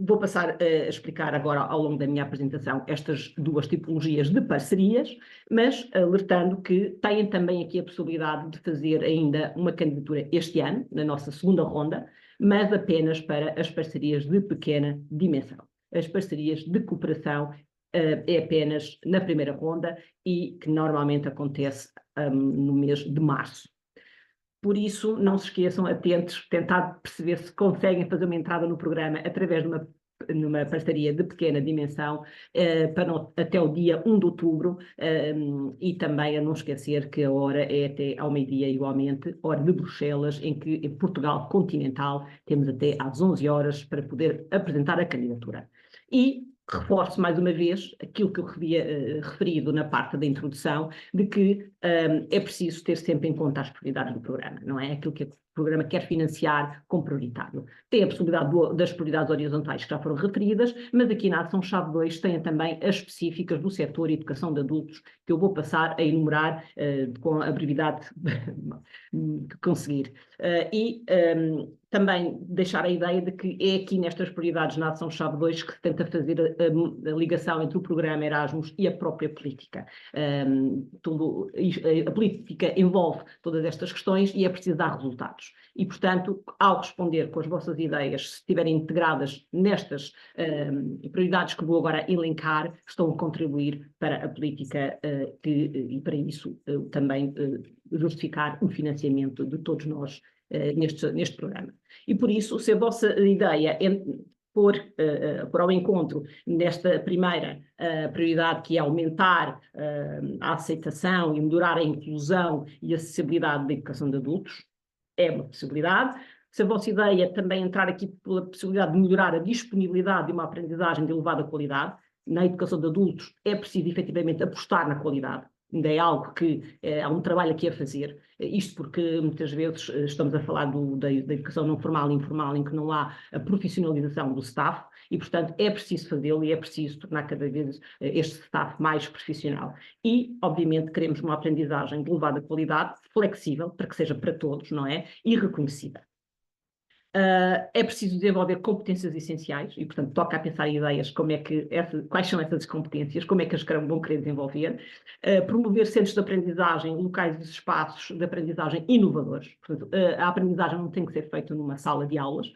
Vou passar a explicar agora, ao longo da minha apresentação, estas duas tipologias de parcerias, mas alertando que têm também aqui a possibilidade de fazer ainda uma candidatura este ano, na nossa segunda ronda, mas apenas para as parcerias de pequena dimensão. As parcerias de cooperação é apenas na primeira ronda e que normalmente acontece no mês de março. Por isso, não se esqueçam, atentos, tentar perceber se conseguem fazer uma entrada no programa através de uma numa parceria de pequena dimensão, até o dia 1 de outubro, e também a não esquecer que a hora é até ao meio-dia, igualmente, hora de Bruxelas, em que em Portugal continental temos até às 11 horas para poder apresentar a candidatura. E reforço mais uma vez aquilo que eu havia referido na parte da introdução, de que é preciso ter sempre em conta as prioridades do programa, não é? Aquilo que o programa quer financiar como prioritário. Tem a possibilidade das prioridades horizontais que já foram referidas, mas aqui na Ação-Chave 2 tem também as específicas do setor educação de adultos, que eu vou passar a enumerar com a brevidade que conseguir. Também deixar a ideia de que é aqui nestas prioridades na Ação-Chave 2 que se tenta fazer a ligação entre o programa Erasmus e a própria política. A política envolve todas estas questões e é preciso dar resultados. E, portanto, ao responder com as vossas ideias, se estiverem integradas nestas prioridades que vou agora elencar, estão a contribuir para a política e para isso também justificar o financiamento de todos nós neste programa. E por isso, se a vossa ideia é pôr ao encontro nesta primeira prioridade, que é aumentar a aceitação e melhorar a inclusão e a acessibilidade da educação de adultos, é uma possibilidade. Se a vossa ideia é também entrar aqui pela possibilidade de melhorar a disponibilidade de uma aprendizagem de elevada qualidade, na educação de adultos é preciso efetivamente apostar na qualidade. Ainda é algo que há um trabalho aqui a fazer, isto porque muitas vezes estamos a falar da educação não formal e informal, em que não há a profissionalização do staff, e portanto é preciso fazê-lo e é preciso tornar cada vez este staff mais profissional. E, obviamente, queremos uma aprendizagem de elevada qualidade, flexível, para que seja para todos, não é? E reconhecida. É preciso desenvolver competências essenciais e, portanto, toca a pensar ideias quais são essas competências, como é que as vão querer desenvolver, promover centros de aprendizagem, locais e espaços de aprendizagem inovadores. Portanto, a aprendizagem não tem que ser feita numa sala de aulas,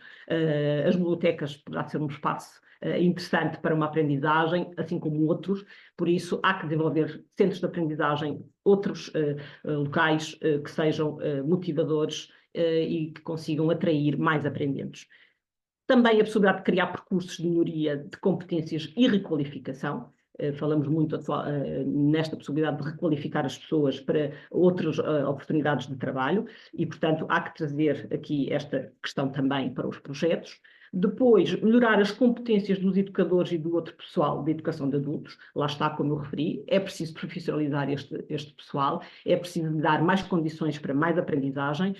as bibliotecas poderá ser um espaço interessante para uma aprendizagem, assim como outros, por isso há que desenvolver centros de aprendizagem, outros locais que sejam motivadores e que consigam atrair mais aprendentes. Também a possibilidade de criar percursos de melhoria de competências e requalificação. Falamos muito nesta possibilidade de requalificar as pessoas para outras oportunidades de trabalho e, portanto, há que trazer aqui esta questão também para os projetos. Depois, melhorar as competências dos educadores e do outro pessoal de educação de adultos. Lá está, como eu referi, é preciso profissionalizar este pessoal, é preciso dar mais condições para mais aprendizagem,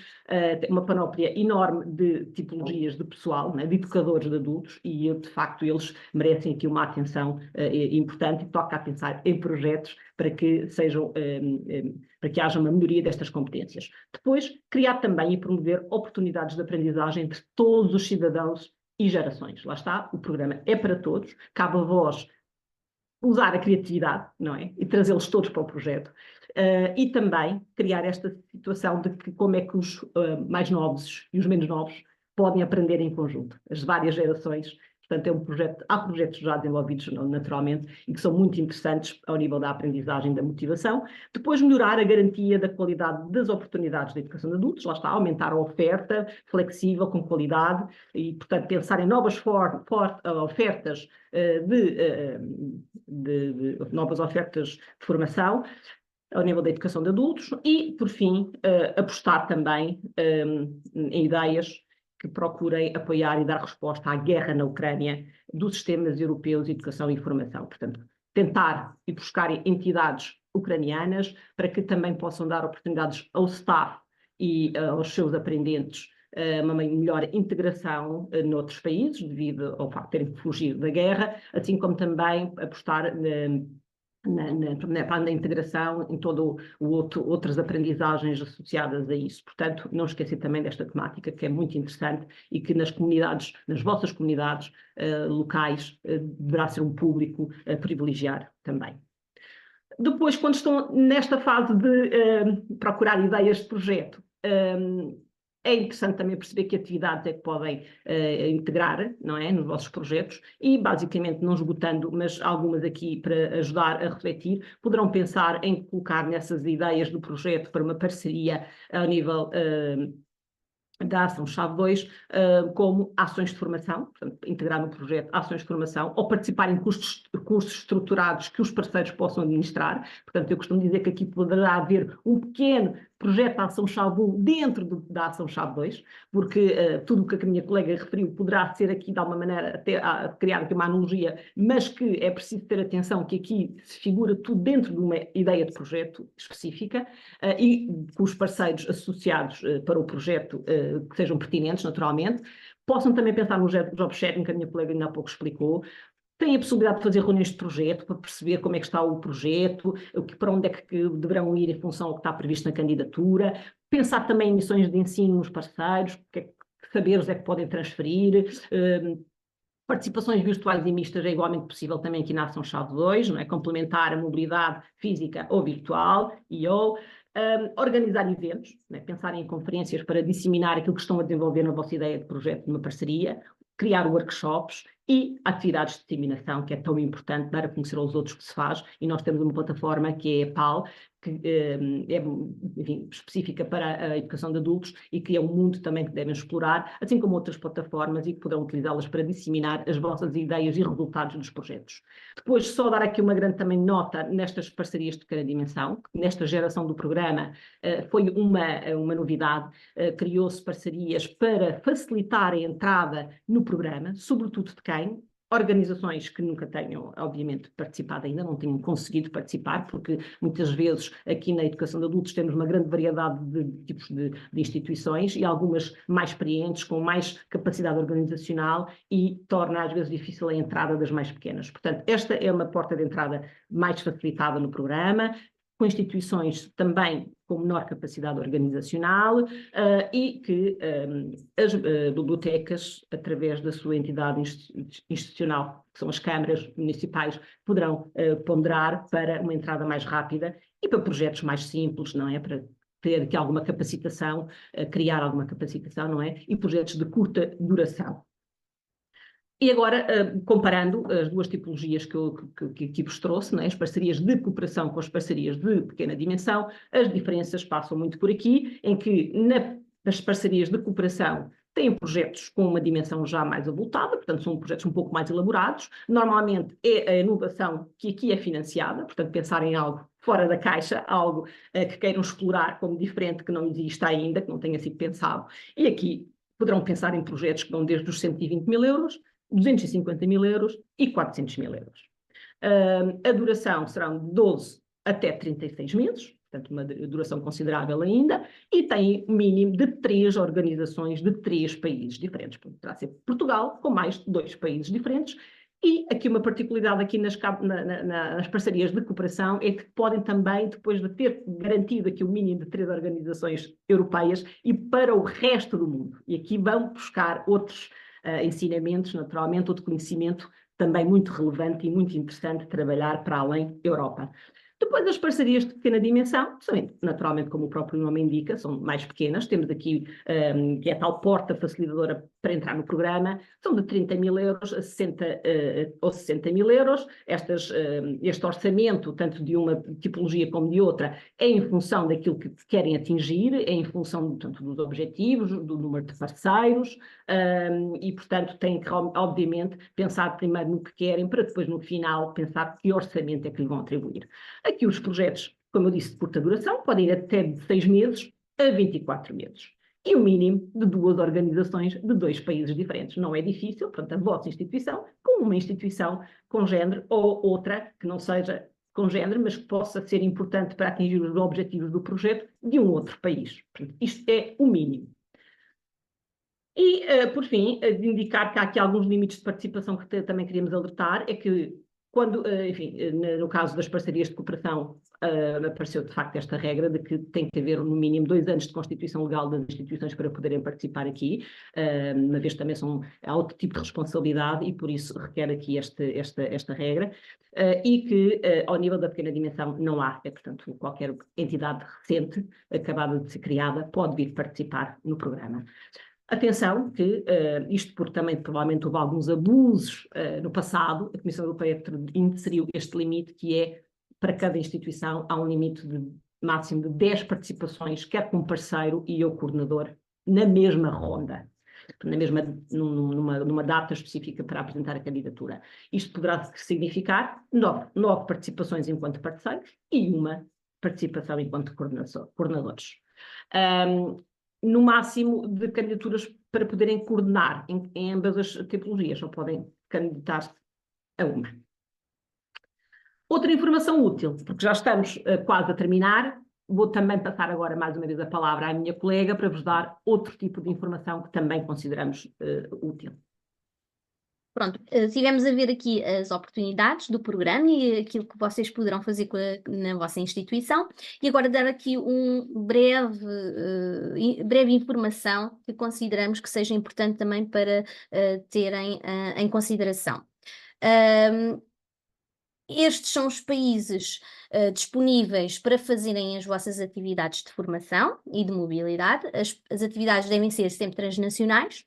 uma panóplia enorme de tipologias de pessoal, né, de educadores de adultos, e de facto eles merecem aqui uma atenção importante e toca a pensar em projetos para que para que haja uma melhoria destas competências. Depois, criar também e promover oportunidades de aprendizagem entre todos os cidadãos e gerações. Lá está, o programa é para todos, cabe a vós usar a criatividade, não é? E trazê-los todos para o projeto. E também criar esta situação de que como é que os mais novos e os menos novos podem aprender em conjunto, as várias gerações. Portanto, há projetos já desenvolvidos naturalmente e que são muito interessantes ao nível da aprendizagem e da motivação. Depois, melhorar a garantia da qualidade das oportunidades da educação de adultos, lá está, aumentar a oferta flexível, com qualidade, e, portanto, pensar em novas ofertas novas ofertas de formação ao nível da educação de adultos e, por fim, apostar também em ideias que procurem apoiar e dar resposta à guerra na Ucrânia dos sistemas europeus de educação e formação. Portanto, tentar e buscar entidades ucranianas para que também possam dar oportunidades ao staff e aos seus aprendentes uma melhor integração noutros países, devido ao facto de terem que fugir da guerra, assim como também apostar na integração em outras aprendizagens associadas a isso. Portanto, não esquecer também desta temática, que é muito interessante e que nas vossas comunidades locais, deverá ser um público a privilegiar também. Depois, quando estão nesta fase de procurar ideias de projeto, é interessante também perceber que atividades é que podem integrar, não é, nos vossos projetos e, basicamente, não esgotando, mas algumas aqui para ajudar a refletir, poderão pensar em colocar nessas ideias do projeto para uma parceria ao nível da ação-chave 2, como ações de formação, portanto, integrar no projeto ações de formação, ou participar em cursos estruturados que os parceiros possam administrar. Portanto, eu costumo dizer que aqui poderá haver um pequeno projeto da ação-chave 1 dentro da ação-chave 2, porque tudo o que a minha colega referiu poderá ser aqui, de alguma maneira, até criar aqui uma analogia, mas que é preciso ter atenção que aqui se figura tudo dentro de uma ideia de projeto específica, e com os parceiros associados para o projeto que sejam pertinentes, naturalmente. Possam também pensar no job sharing, que a minha colega ainda há pouco explicou. Têm a possibilidade de fazer reuniões de projeto para perceber como é que está o projeto, para onde é que deverão ir em função ao que está previsto na candidatura. Pensar também em missões de ensino nos parceiros, que saberes é que podem transferir. Participações virtuais e mistas é igualmente possível também aqui na ação-chave 2, não é? Complementar a mobilidade física ou virtual ou organizar eventos, né? Pensar em conferências para disseminar aquilo que estão a desenvolver na vossa ideia de projeto de uma parceria, criar workshops e atividades de disseminação, que é tão importante dar a conhecer aos outros que se faz, e nós temos uma plataforma que é a PAL, que é, enfim, específica para a educação de adultos e que é um mundo também que devem explorar, assim como outras plataformas, e que poderão utilizá-las para disseminar as vossas ideias e resultados dos projetos. Depois, só dar aqui uma grande também nota nestas parcerias de pequena dimensão, nesta geração do programa foi uma novidade, criou-se parcerias para facilitar a entrada no programa, sobretudo de quem? Organizações que nunca tenham, obviamente, participado ainda, não tenham conseguido participar, porque muitas vezes aqui na educação de adultos temos uma grande variedade de tipos de instituições e algumas mais experientes, com mais capacidade organizacional, e torna às vezes difícil a entrada das mais pequenas. Portanto, esta é uma porta de entrada mais facilitada no programa, com instituições também com menor capacidade organizacional, e que as bibliotecas, através da sua entidade institucional, que são as câmaras municipais, poderão ponderar para uma entrada mais rápida e para projetos mais simples, não é? Para ter aqui alguma capacitação, criar alguma capacitação, não é? E projetos de curta duração. E agora, comparando as duas tipologias que aqui vos trouxe, né, as parcerias de cooperação com as parcerias de pequena dimensão, as diferenças passam muito por aqui, em que nas parcerias de cooperação têm projetos com uma dimensão já mais avultada, portanto são projetos um pouco mais elaborados. Normalmente é a inovação que aqui é financiada, portanto pensar em algo fora da caixa, algo que queiram explorar como diferente, que não existe ainda, que não tenha sido pensado. E aqui poderão pensar em projetos que vão desde os 120 mil euros, 250 mil euros e 400 mil euros. A duração serão de 12 até 36 meses, portanto uma duração considerável ainda, e tem um mínimo de 3 organizações de 3 países diferentes. Poderá ser Portugal, com mais de 2 países diferentes. E aqui uma particularidade aqui nas parcerias de cooperação é que podem também, depois de ter garantido aqui o mínimo de 3 organizações europeias, ir para o resto do mundo. E aqui vão buscar outros ensinamentos, naturalmente, outro conhecimento também muito relevante e muito interessante trabalhar para além da Europa. Depois, as parcerias de pequena dimensão, naturalmente, como o próprio nome indica, são mais pequenas. Temos aqui, que é a tal porta facilitadora para entrar no programa, são de 30 mil euros a 60 ou 60 mil euros. Este orçamento, tanto de uma tipologia como de outra, é em função daquilo que querem atingir, é em função, tanto dos objetivos, do número de parceiros, e, portanto, têm que, obviamente, pensar primeiro no que querem, para depois, no final, pensar que orçamento é que lhe vão atribuir. Aqui os projetos, como eu disse, de curta duração, podem ir até de 6 meses a 24 meses. E o mínimo de 2 organizações de 2 países diferentes. Não é difícil, portanto, a vossa instituição, com uma instituição com género, ou outra que não seja com género, mas que possa ser importante para atingir os objetivos do projeto de um outro país. Portanto, isto é o mínimo. E, por fim, de indicar que há aqui alguns limites de participação que também queríamos alertar, é que quando, enfim, no caso das parcerias de cooperação, apareceu de facto esta regra de que tem que haver no mínimo 2 anos de constituição legal das instituições para poderem participar aqui, uma vez também há outro tipo de responsabilidade e por isso requer aqui esta regra, e que ao nível da pequena dimensão não há, portanto qualquer entidade recente, acabada de ser criada, pode vir participar no programa. Atenção que, isto porque também provavelmente houve alguns abusos no passado, a Comissão Europeia inseriu este limite, que é, para cada instituição, há um limite máximo de 10 participações, quer como parceiro e ou coordenador na mesma ronda, numa data específica para apresentar a candidatura. Isto poderá significar 9 participações enquanto parceiros e uma participação enquanto coordenadores. No máximo de candidaturas para poderem coordenar em ambas as tipologias, só podem candidatar-se a uma. Outra informação útil, porque já estamos quase a terminar, vou também passar agora mais uma vez a palavra à minha colega para vos dar outro tipo de informação que também consideramos útil. Pronto, tivemos a ver aqui as oportunidades do programa e aquilo que vocês poderão fazer na vossa instituição, e agora dar aqui breve informação que consideramos que seja importante também para terem em consideração. Estes são os países disponíveis para fazerem as vossas atividades de formação e de mobilidade. As atividades devem ser sempre transnacionais,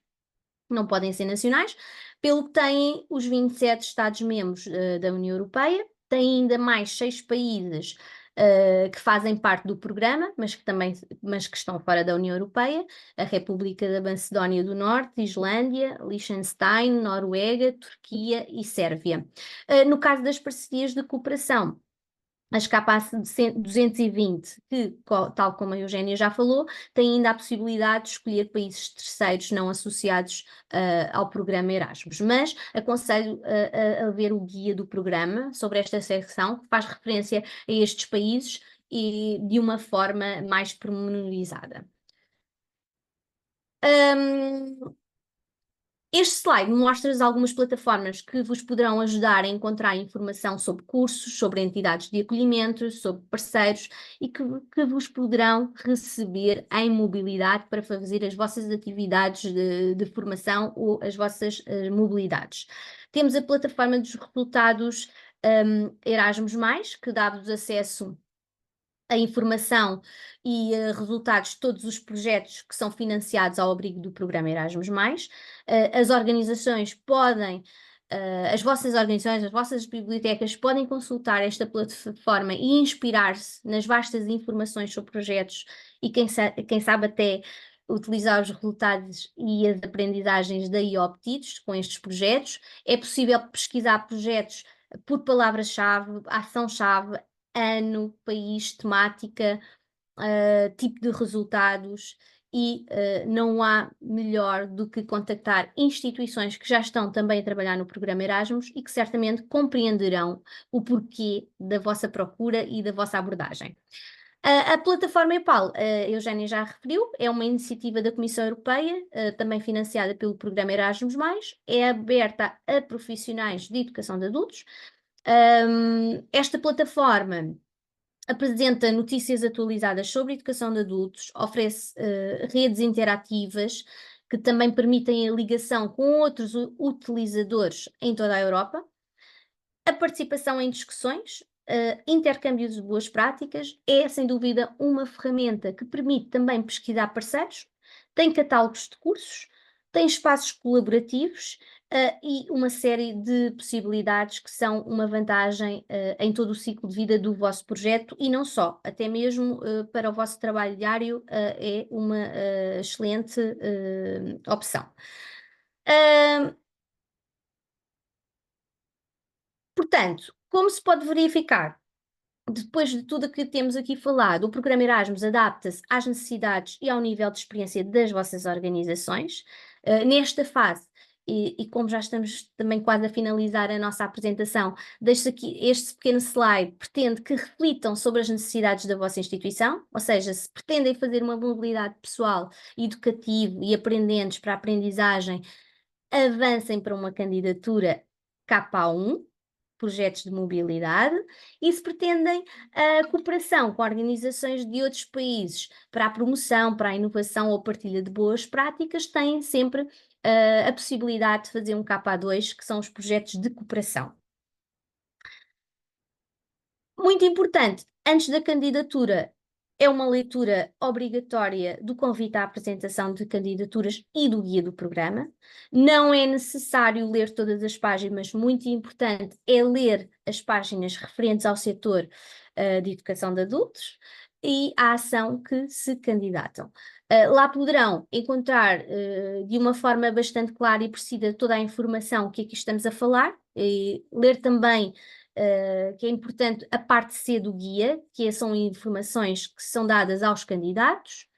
não podem ser nacionais, pelo que têm os 27 Estados-membros da União Europeia, tem ainda mais 6 países que fazem parte do programa, mas que estão fora da União Europeia: a República da Macedónia do Norte, Islândia, Liechtenstein, Noruega, Turquia e Sérvia. No caso das parcerias de cooperação, a Escapa 220, que, tal como a Eugénia já falou, tem ainda a possibilidade de escolher países terceiros não associados ao programa Erasmus, mas aconselho a ver o guia do programa sobre esta secção, que faz referência a estes países e de uma forma mais pormenorizada. Este slide mostra algumas plataformas que vos poderão ajudar a encontrar informação sobre cursos, sobre entidades de acolhimento, sobre parceiros e que vos poderão receber em mobilidade para fazer as vossas atividades de formação ou as vossas mobilidades. Temos a plataforma dos resultados Erasmus+, que dá-vos acesso a informação e resultados de todos os projetos que são financiados ao abrigo do programa Erasmus+. As organizações podem, as vossas organizações, as vossas bibliotecas podem consultar esta plataforma e inspirar-se nas vastas informações sobre projetos e quem sabe até utilizar os resultados e as aprendizagens daí obtidos com estes projetos. É possível pesquisar projetos por palavra-chave, ação-chave, ano, país, temática, tipo de resultados, e não há melhor do que contactar instituições que já estão também a trabalhar no programa Erasmus e que certamente compreenderão o porquê da vossa procura e da vossa abordagem. A plataforma EPAL, a Eugénia já referiu, é uma iniciativa da Comissão Europeia, também financiada pelo programa Erasmus+, é aberta a profissionais de educação de adultos. Esta plataforma apresenta notícias atualizadas sobre educação de adultos, oferece redes interativas que também permitem a ligação com outros utilizadores em toda a Europa, a participação em discussões, intercâmbios de boas práticas. É sem dúvida uma ferramenta que permite também pesquisar parceiros, tem catálogos de cursos, tem espaços colaborativos e uma série de possibilidades que são uma vantagem em todo o ciclo de vida do vosso projeto, e não só, até mesmo para o vosso trabalho diário é uma excelente opção. Portanto, como se pode verificar, depois de tudo o que temos aqui falado, o programa Erasmus adapta-se às necessidades e ao nível de experiência das vossas organizações. Nesta fase, e como já estamos também quase a finalizar a nossa apresentação, deixo aqui este pequeno slide, pretende que reflitam sobre as necessidades da vossa instituição, ou seja, se pretendem fazer uma mobilidade pessoal, educativa e aprendentes para a aprendizagem, avancem para uma candidatura KA1, projetos de mobilidade, e se pretendem a cooperação com organizações de outros países para a promoção, para a inovação ou partilha de boas práticas, têm sempre a possibilidade de fazer um KA2, que são os projetos de cooperação. Muito importante, antes da candidatura, é uma leitura obrigatória do convite à apresentação de candidaturas e do guia do programa. Não é necessário ler todas as páginas, mas muito importante é ler as páginas referentes ao setor de educação de adultos e à ação que se candidatam. Lá poderão encontrar de uma forma bastante clara e precisa toda a informação que aqui estamos a falar, ler também, que é importante, a parte C do guia, que são informações que são dadas aos candidatos.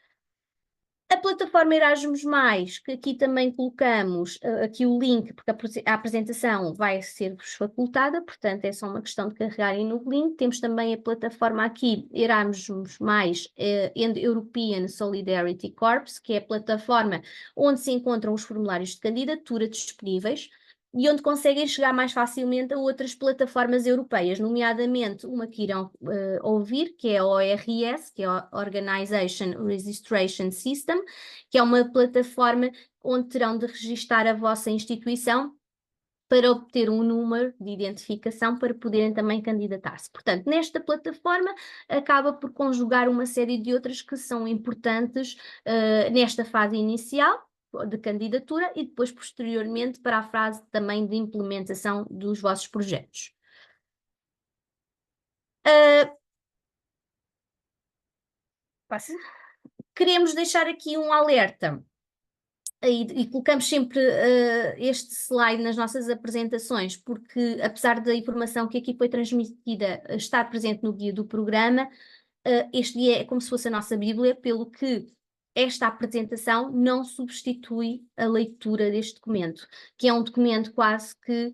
A plataforma Erasmus+, que aqui também colocamos aqui o link, porque a apresentação vai ser-vos facultada, portanto é só uma questão de carregarem no link. Temos também a plataforma aqui, Erasmus+, and European Solidarity Corps, que é a plataforma onde se encontram os formulários de candidatura disponíveis e onde conseguem chegar mais facilmente a outras plataformas europeias, nomeadamente uma que irão ouvir, que é a ORS, que é a Organization Registration System, que é uma plataforma onde terão de registar a vossa instituição para obter um número de identificação para poderem também candidatar-se. Portanto, nesta plataforma acaba por conjugar uma série de outras que são importantes nesta fase inicial de candidatura e depois posteriormente para a fase também de implementação dos vossos projetos. Queremos deixar aqui um alerta e colocamos sempre este slide nas nossas apresentações, porque apesar da informação que aqui foi transmitida estar presente no guia do programa, este guia é como se fosse a nossa Bíblia, pelo que esta apresentação não substitui a leitura deste documento, que é um documento quase que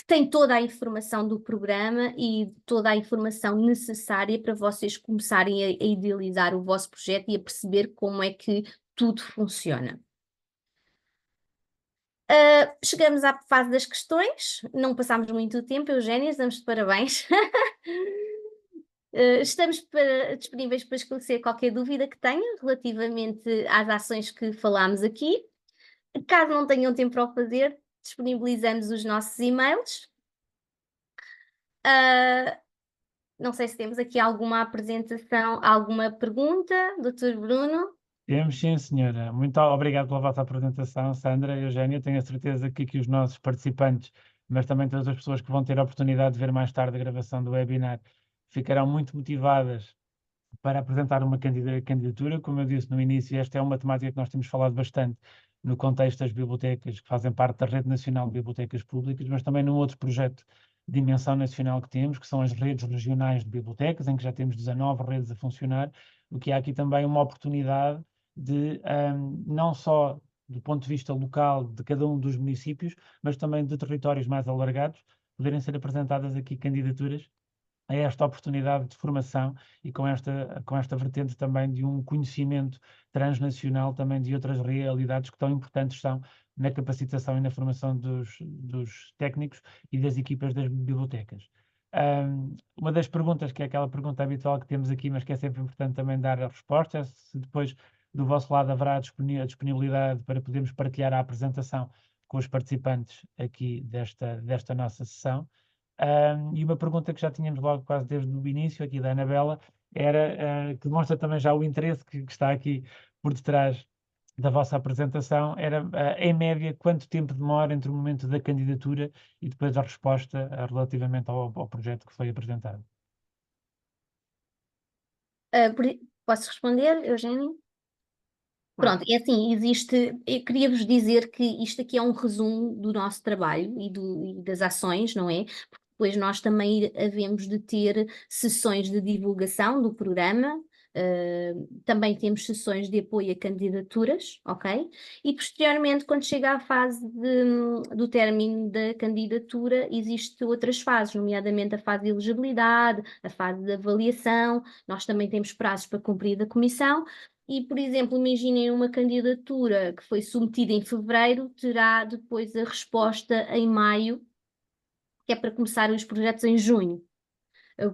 tem toda a informação do programa e toda a informação necessária para vocês começarem a idealizar o vosso projeto e a perceber como é que tudo funciona. Chegamos à fase das questões, não passámos muito tempo, Eugénia, damos-te parabéns. Estamos disponíveis para esclarecer qualquer dúvida que tenham relativamente às ações que falámos aqui. Caso não tenham tempo para o fazer, disponibilizamos os nossos e-mails. Não sei se temos aqui alguma apresentação, alguma pergunta, Dr. Bruno? Temos, sim, senhora. Muito obrigado pela vossa apresentação, Sandra e Eugénia. Tenho a certeza que aqui os nossos participantes, mas também todas as pessoas que vão ter a oportunidade de ver mais tarde a gravação do webinar, ficarão muito motivadas para apresentar uma candidatura. Como eu disse no início, esta é uma temática que nós temos falado bastante no contexto das bibliotecas, que fazem parte da Rede Nacional de Bibliotecas Públicas, mas também num outro projeto de dimensão nacional que temos, que são as redes regionais de bibliotecas, em que já temos 19 redes a funcionar, o que há aqui também uma oportunidade de, não só do ponto de vista local de cada um dos municípios, mas também de territórios mais alargados, poderem ser apresentadas aqui candidaturas a esta oportunidade de formação e com esta vertente também de um conhecimento transnacional também de outras realidades que tão importantes são na capacitação e na formação dos técnicos e das equipas das bibliotecas. Uma das perguntas, que é aquela pergunta habitual que temos aqui, mas que é sempre importante também dar a resposta, é se depois do vosso lado haverá a disponibilidade para podermos partilhar a apresentação com os participantes aqui desta nossa sessão. E uma pergunta que já tínhamos logo quase desde o início aqui da Anabela era, que demonstra também já o interesse que está aqui por detrás da vossa apresentação, era em média quanto tempo demora entre o momento da candidatura e depois a resposta relativamente ao projeto que foi apresentado. Posso responder, Eugénio? Pronto, é assim, eu queria-vos dizer que isto aqui é um resumo do nosso trabalho e das ações, não é? Porque depois nós também havemos de ter sessões de divulgação do programa, também temos sessões de apoio a candidaturas, ok? E posteriormente, quando chega à fase do término da candidatura, existem outras fases, nomeadamente a fase de elegibilidade, a fase de avaliação, nós também temos prazos para cumprir da comissão. E, por exemplo, imaginem uma candidatura que foi submetida em fevereiro, terá depois a resposta em maio, que é para começar os projetos em junho.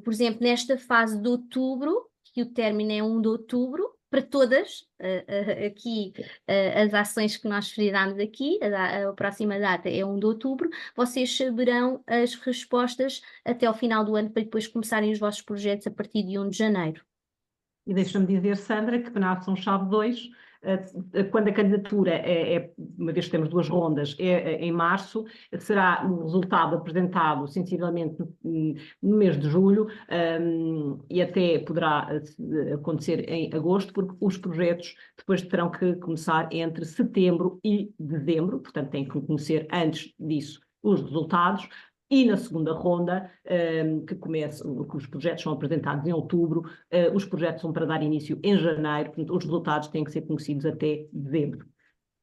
Por exemplo, nesta fase de outubro, que o término é 1 de outubro, para todas aqui as ações que nós referiramos aqui, a próxima data é 1 de outubro, vocês saberão as respostas até ao final do ano para depois começarem os vossos projetos a partir de 1 de janeiro. E deixa-me dizer, Sandra, que na ação-chave 2 quando a candidatura uma vez que temos 2 rondas, em março, será o resultado apresentado sensivelmente no mês de julho, e até poderá acontecer em agosto, porque os projetos depois terão que começar entre setembro e dezembro, portanto têm que conhecer antes disso os resultados. E na segunda ronda, que os projetos são apresentados em outubro, os projetos são para dar início em janeiro, portanto, os resultados têm que ser conhecidos até dezembro.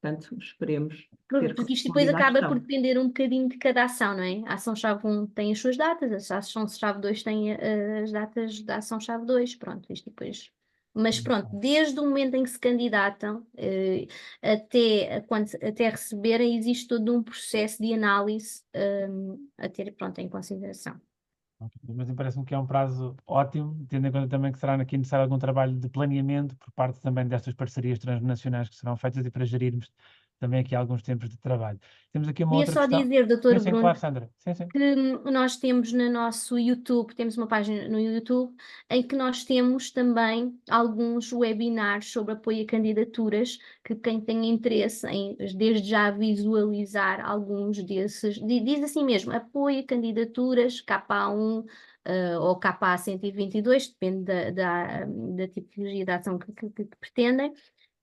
Portanto, esperemos ter Porque isto depois acaba questão. por depender um bocadinho de cada ação, não é? A ação-chave 1 tem as suas datas, a ação-chave 2 tem as datas da ação-chave 2, pronto, isto depois... Mas pronto, desde o momento em que se candidatam até receberem, existe todo um processo de análise a ter, pronto, em consideração. Mas parece-me que é um prazo ótimo, tendo em conta também que será aqui necessário algum trabalho de planeamento por parte também destas parcerias transnacionais que serão feitas e para gerirmos também aqui alguns tempos de trabalho. Temos aqui uma Queria outra só questão. dizer, doutor Sim, Bruno, claro, Sandra. Sim. que nós temos no nosso YouTube, temos uma página no YouTube, em que nós temos também alguns webinars sobre apoio a candidaturas, que quem tem interesse em, desde já, visualizar alguns desses, diz assim mesmo, apoio a candidaturas, KA1, ou KA 122, depende da tipologia de ação que pretendem.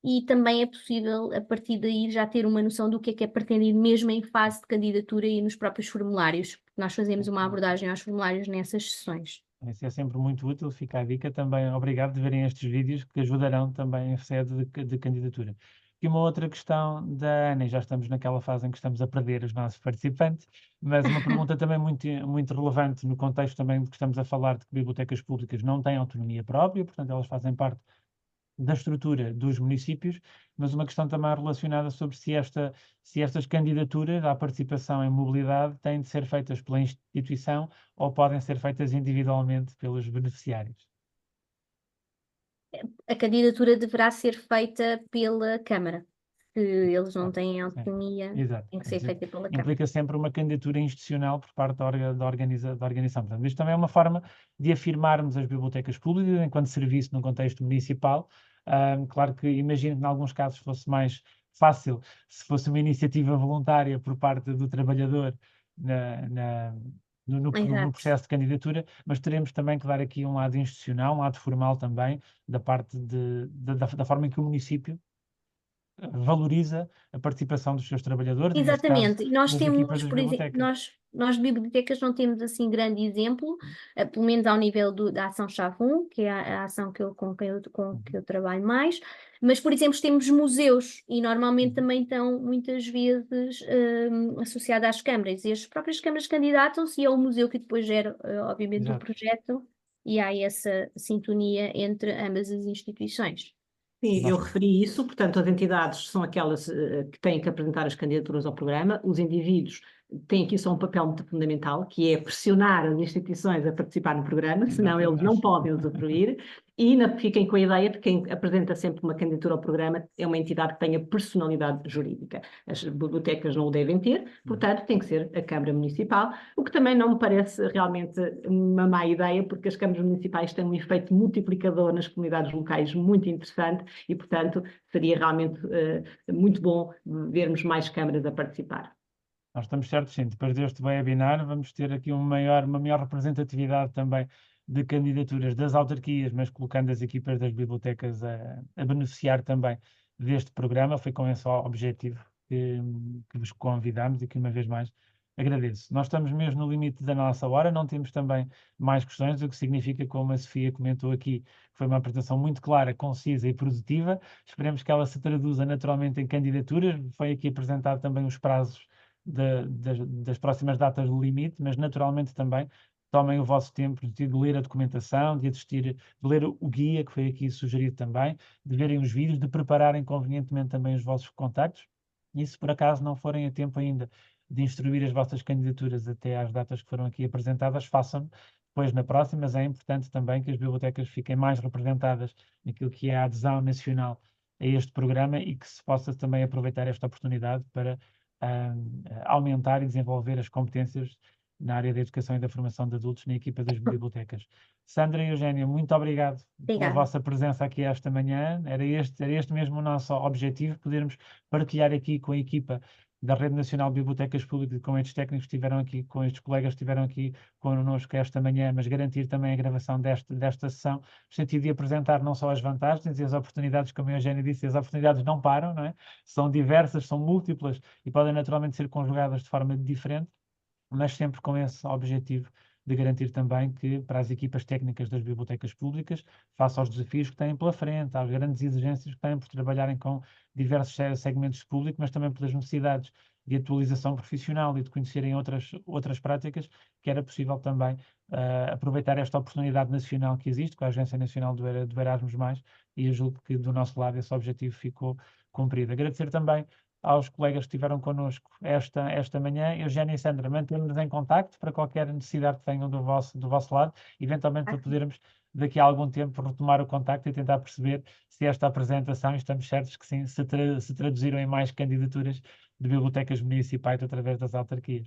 E também é possível, a partir daí, já ter uma noção do que é pretendido mesmo em fase de candidatura e nos próprios formulários, porque nós fazemos uma abordagem aos formulários nessas sessões. Isso é sempre muito útil, fica a dica também. Obrigado de verem estes vídeos que ajudarão também em sede de candidatura. E uma outra questão da Ana, e já estamos naquela fase em que estamos a perder os nossos participantes, mas uma pergunta também muito relevante no contexto também de que estamos a falar de que bibliotecas públicas não têm autonomia própria, portanto elas fazem parte da estrutura dos municípios, mas uma questão também relacionada sobre se estas candidaturas à participação em mobilidade têm de ser feitas pela instituição ou podem ser feitas individualmente pelos beneficiários. A candidatura deverá ser feita pela Câmara. Se eles não têm autonomia, Exato. tem que ser feita pela Câmara. Implica sempre uma candidatura institucional por parte da organização. Portanto, isto também é uma forma de afirmarmos as bibliotecas públicas enquanto serviço no contexto municipal. Claro que imagino que em alguns casos fosse mais fácil se fosse uma iniciativa voluntária por parte do trabalhador no processo de candidatura, mas teremos também que dar aqui um lado institucional, um lado formal também, da parte da forma em que o município valoriza a participação dos seus trabalhadores. Exatamente, e nós das temos, equipas das por exemplo, bibliotecas. nós bibliotecas não temos assim grande exemplo, pelo menos ao nível da ação-chave 1, que é a ação com que eu trabalho mais, mas, por exemplo, temos museus e normalmente também estão muitas vezes associados às câmaras, e as próprias câmaras candidatam-se e é o museu que depois gera, obviamente, o projeto, e há essa sintonia entre ambas as instituições. Sim, eu referi isso, portanto, as entidades são aquelas que têm que apresentar as candidaturas ao programa, os indivíduos têm aqui só um papel muito fundamental, que é pressionar as instituições a participar no programa, senão eles não podem usufruir, e fiquem com a ideia de que quem apresenta sempre uma candidatura ao programa é uma entidade que tenha personalidade jurídica. As bibliotecas não o devem ter, portanto, tem que ser a Câmara Municipal, o que também não me parece realmente uma má ideia, porque as câmaras municipais têm um efeito multiplicador nas comunidades locais muito interessante e, portanto, seria realmente muito bom vermos mais câmaras a participar. Nós estamos certos, sim. Depois deste webinar vamos ter aqui uma maior representatividade também de candidaturas das autarquias, mas colocando as equipas das bibliotecas a beneficiar também deste programa. Foi com esse objetivo que vos convidamos e que, uma vez mais, agradeço. Nós estamos mesmo no limite da nossa hora, não temos também mais questões, o que significa, como a Sofia comentou aqui, que foi uma apresentação muito clara, concisa e produtiva. Esperemos que ela se traduza naturalmente em candidaturas. Foi aqui apresentado também os prazos das próximas datas do limite, mas naturalmente também tomem o vosso tempo de ler a documentação, de assistir, de ler o guia que foi aqui sugerido também, de verem os vídeos, de prepararem convenientemente também os vossos contactos, e se por acaso não forem a tempo ainda de instruir as vossas candidaturas até às datas que foram aqui apresentadas, façam depois na próxima, mas é importante também que as bibliotecas fiquem mais representadas naquilo que é a adesão nacional a este programa e que se possa também aproveitar esta oportunidade para aumentar e desenvolver as competências na área da educação e da formação de adultos na equipa das bibliotecas. Sandra e Eugénia, muito obrigado pela Obrigada. vossa presença aqui esta manhã. Era este mesmo o nosso objetivo, podermos partilhar aqui com a equipa da Rede Nacional de Bibliotecas Públicas, com estes técnicos que estiveram aqui, com estes colegas que estiveram aqui connosco esta manhã, mas garantir também a gravação desta sessão, no sentido de apresentar não só as vantagens e as oportunidades, como a Eugénia disse, as oportunidades não param, não é? São diversas, são múltiplas e podem naturalmente ser conjugadas de forma diferente, mas sempre com esse objetivo de garantir também que, para as equipas técnicas das bibliotecas públicas, face aos desafios que têm pela frente, às grandes exigências que têm por trabalharem com diversos segmentos de público, mas também pelas necessidades de atualização profissional e de conhecerem outras práticas, que era possível também aproveitar esta oportunidade nacional que existe, com a Agência Nacional do Erasmus+, e eu julgo que do nosso lado esse objetivo ficou cumprido. Agradecer também aos colegas que estiveram connosco esta manhã. Eugénia e Sandra, mantemos-nos em contacto para qualquer necessidade que tenham do vosso lado, eventualmente para podermos, daqui a algum tempo, retomar o contacto e tentar perceber se esta apresentação, e estamos certos que sim, se traduziram em mais candidaturas de bibliotecas municipais através das autarquias.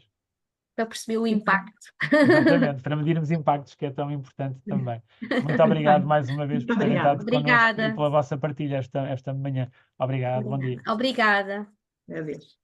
Para perceber o impacto. Exatamente, para medirmos impactos, que é tão importante também. Muito obrigado mais uma vez por terem estado connosco e Obrigada. pela vossa partilha esta manhã. Obrigado, bom dia. Obrigada. Adeus.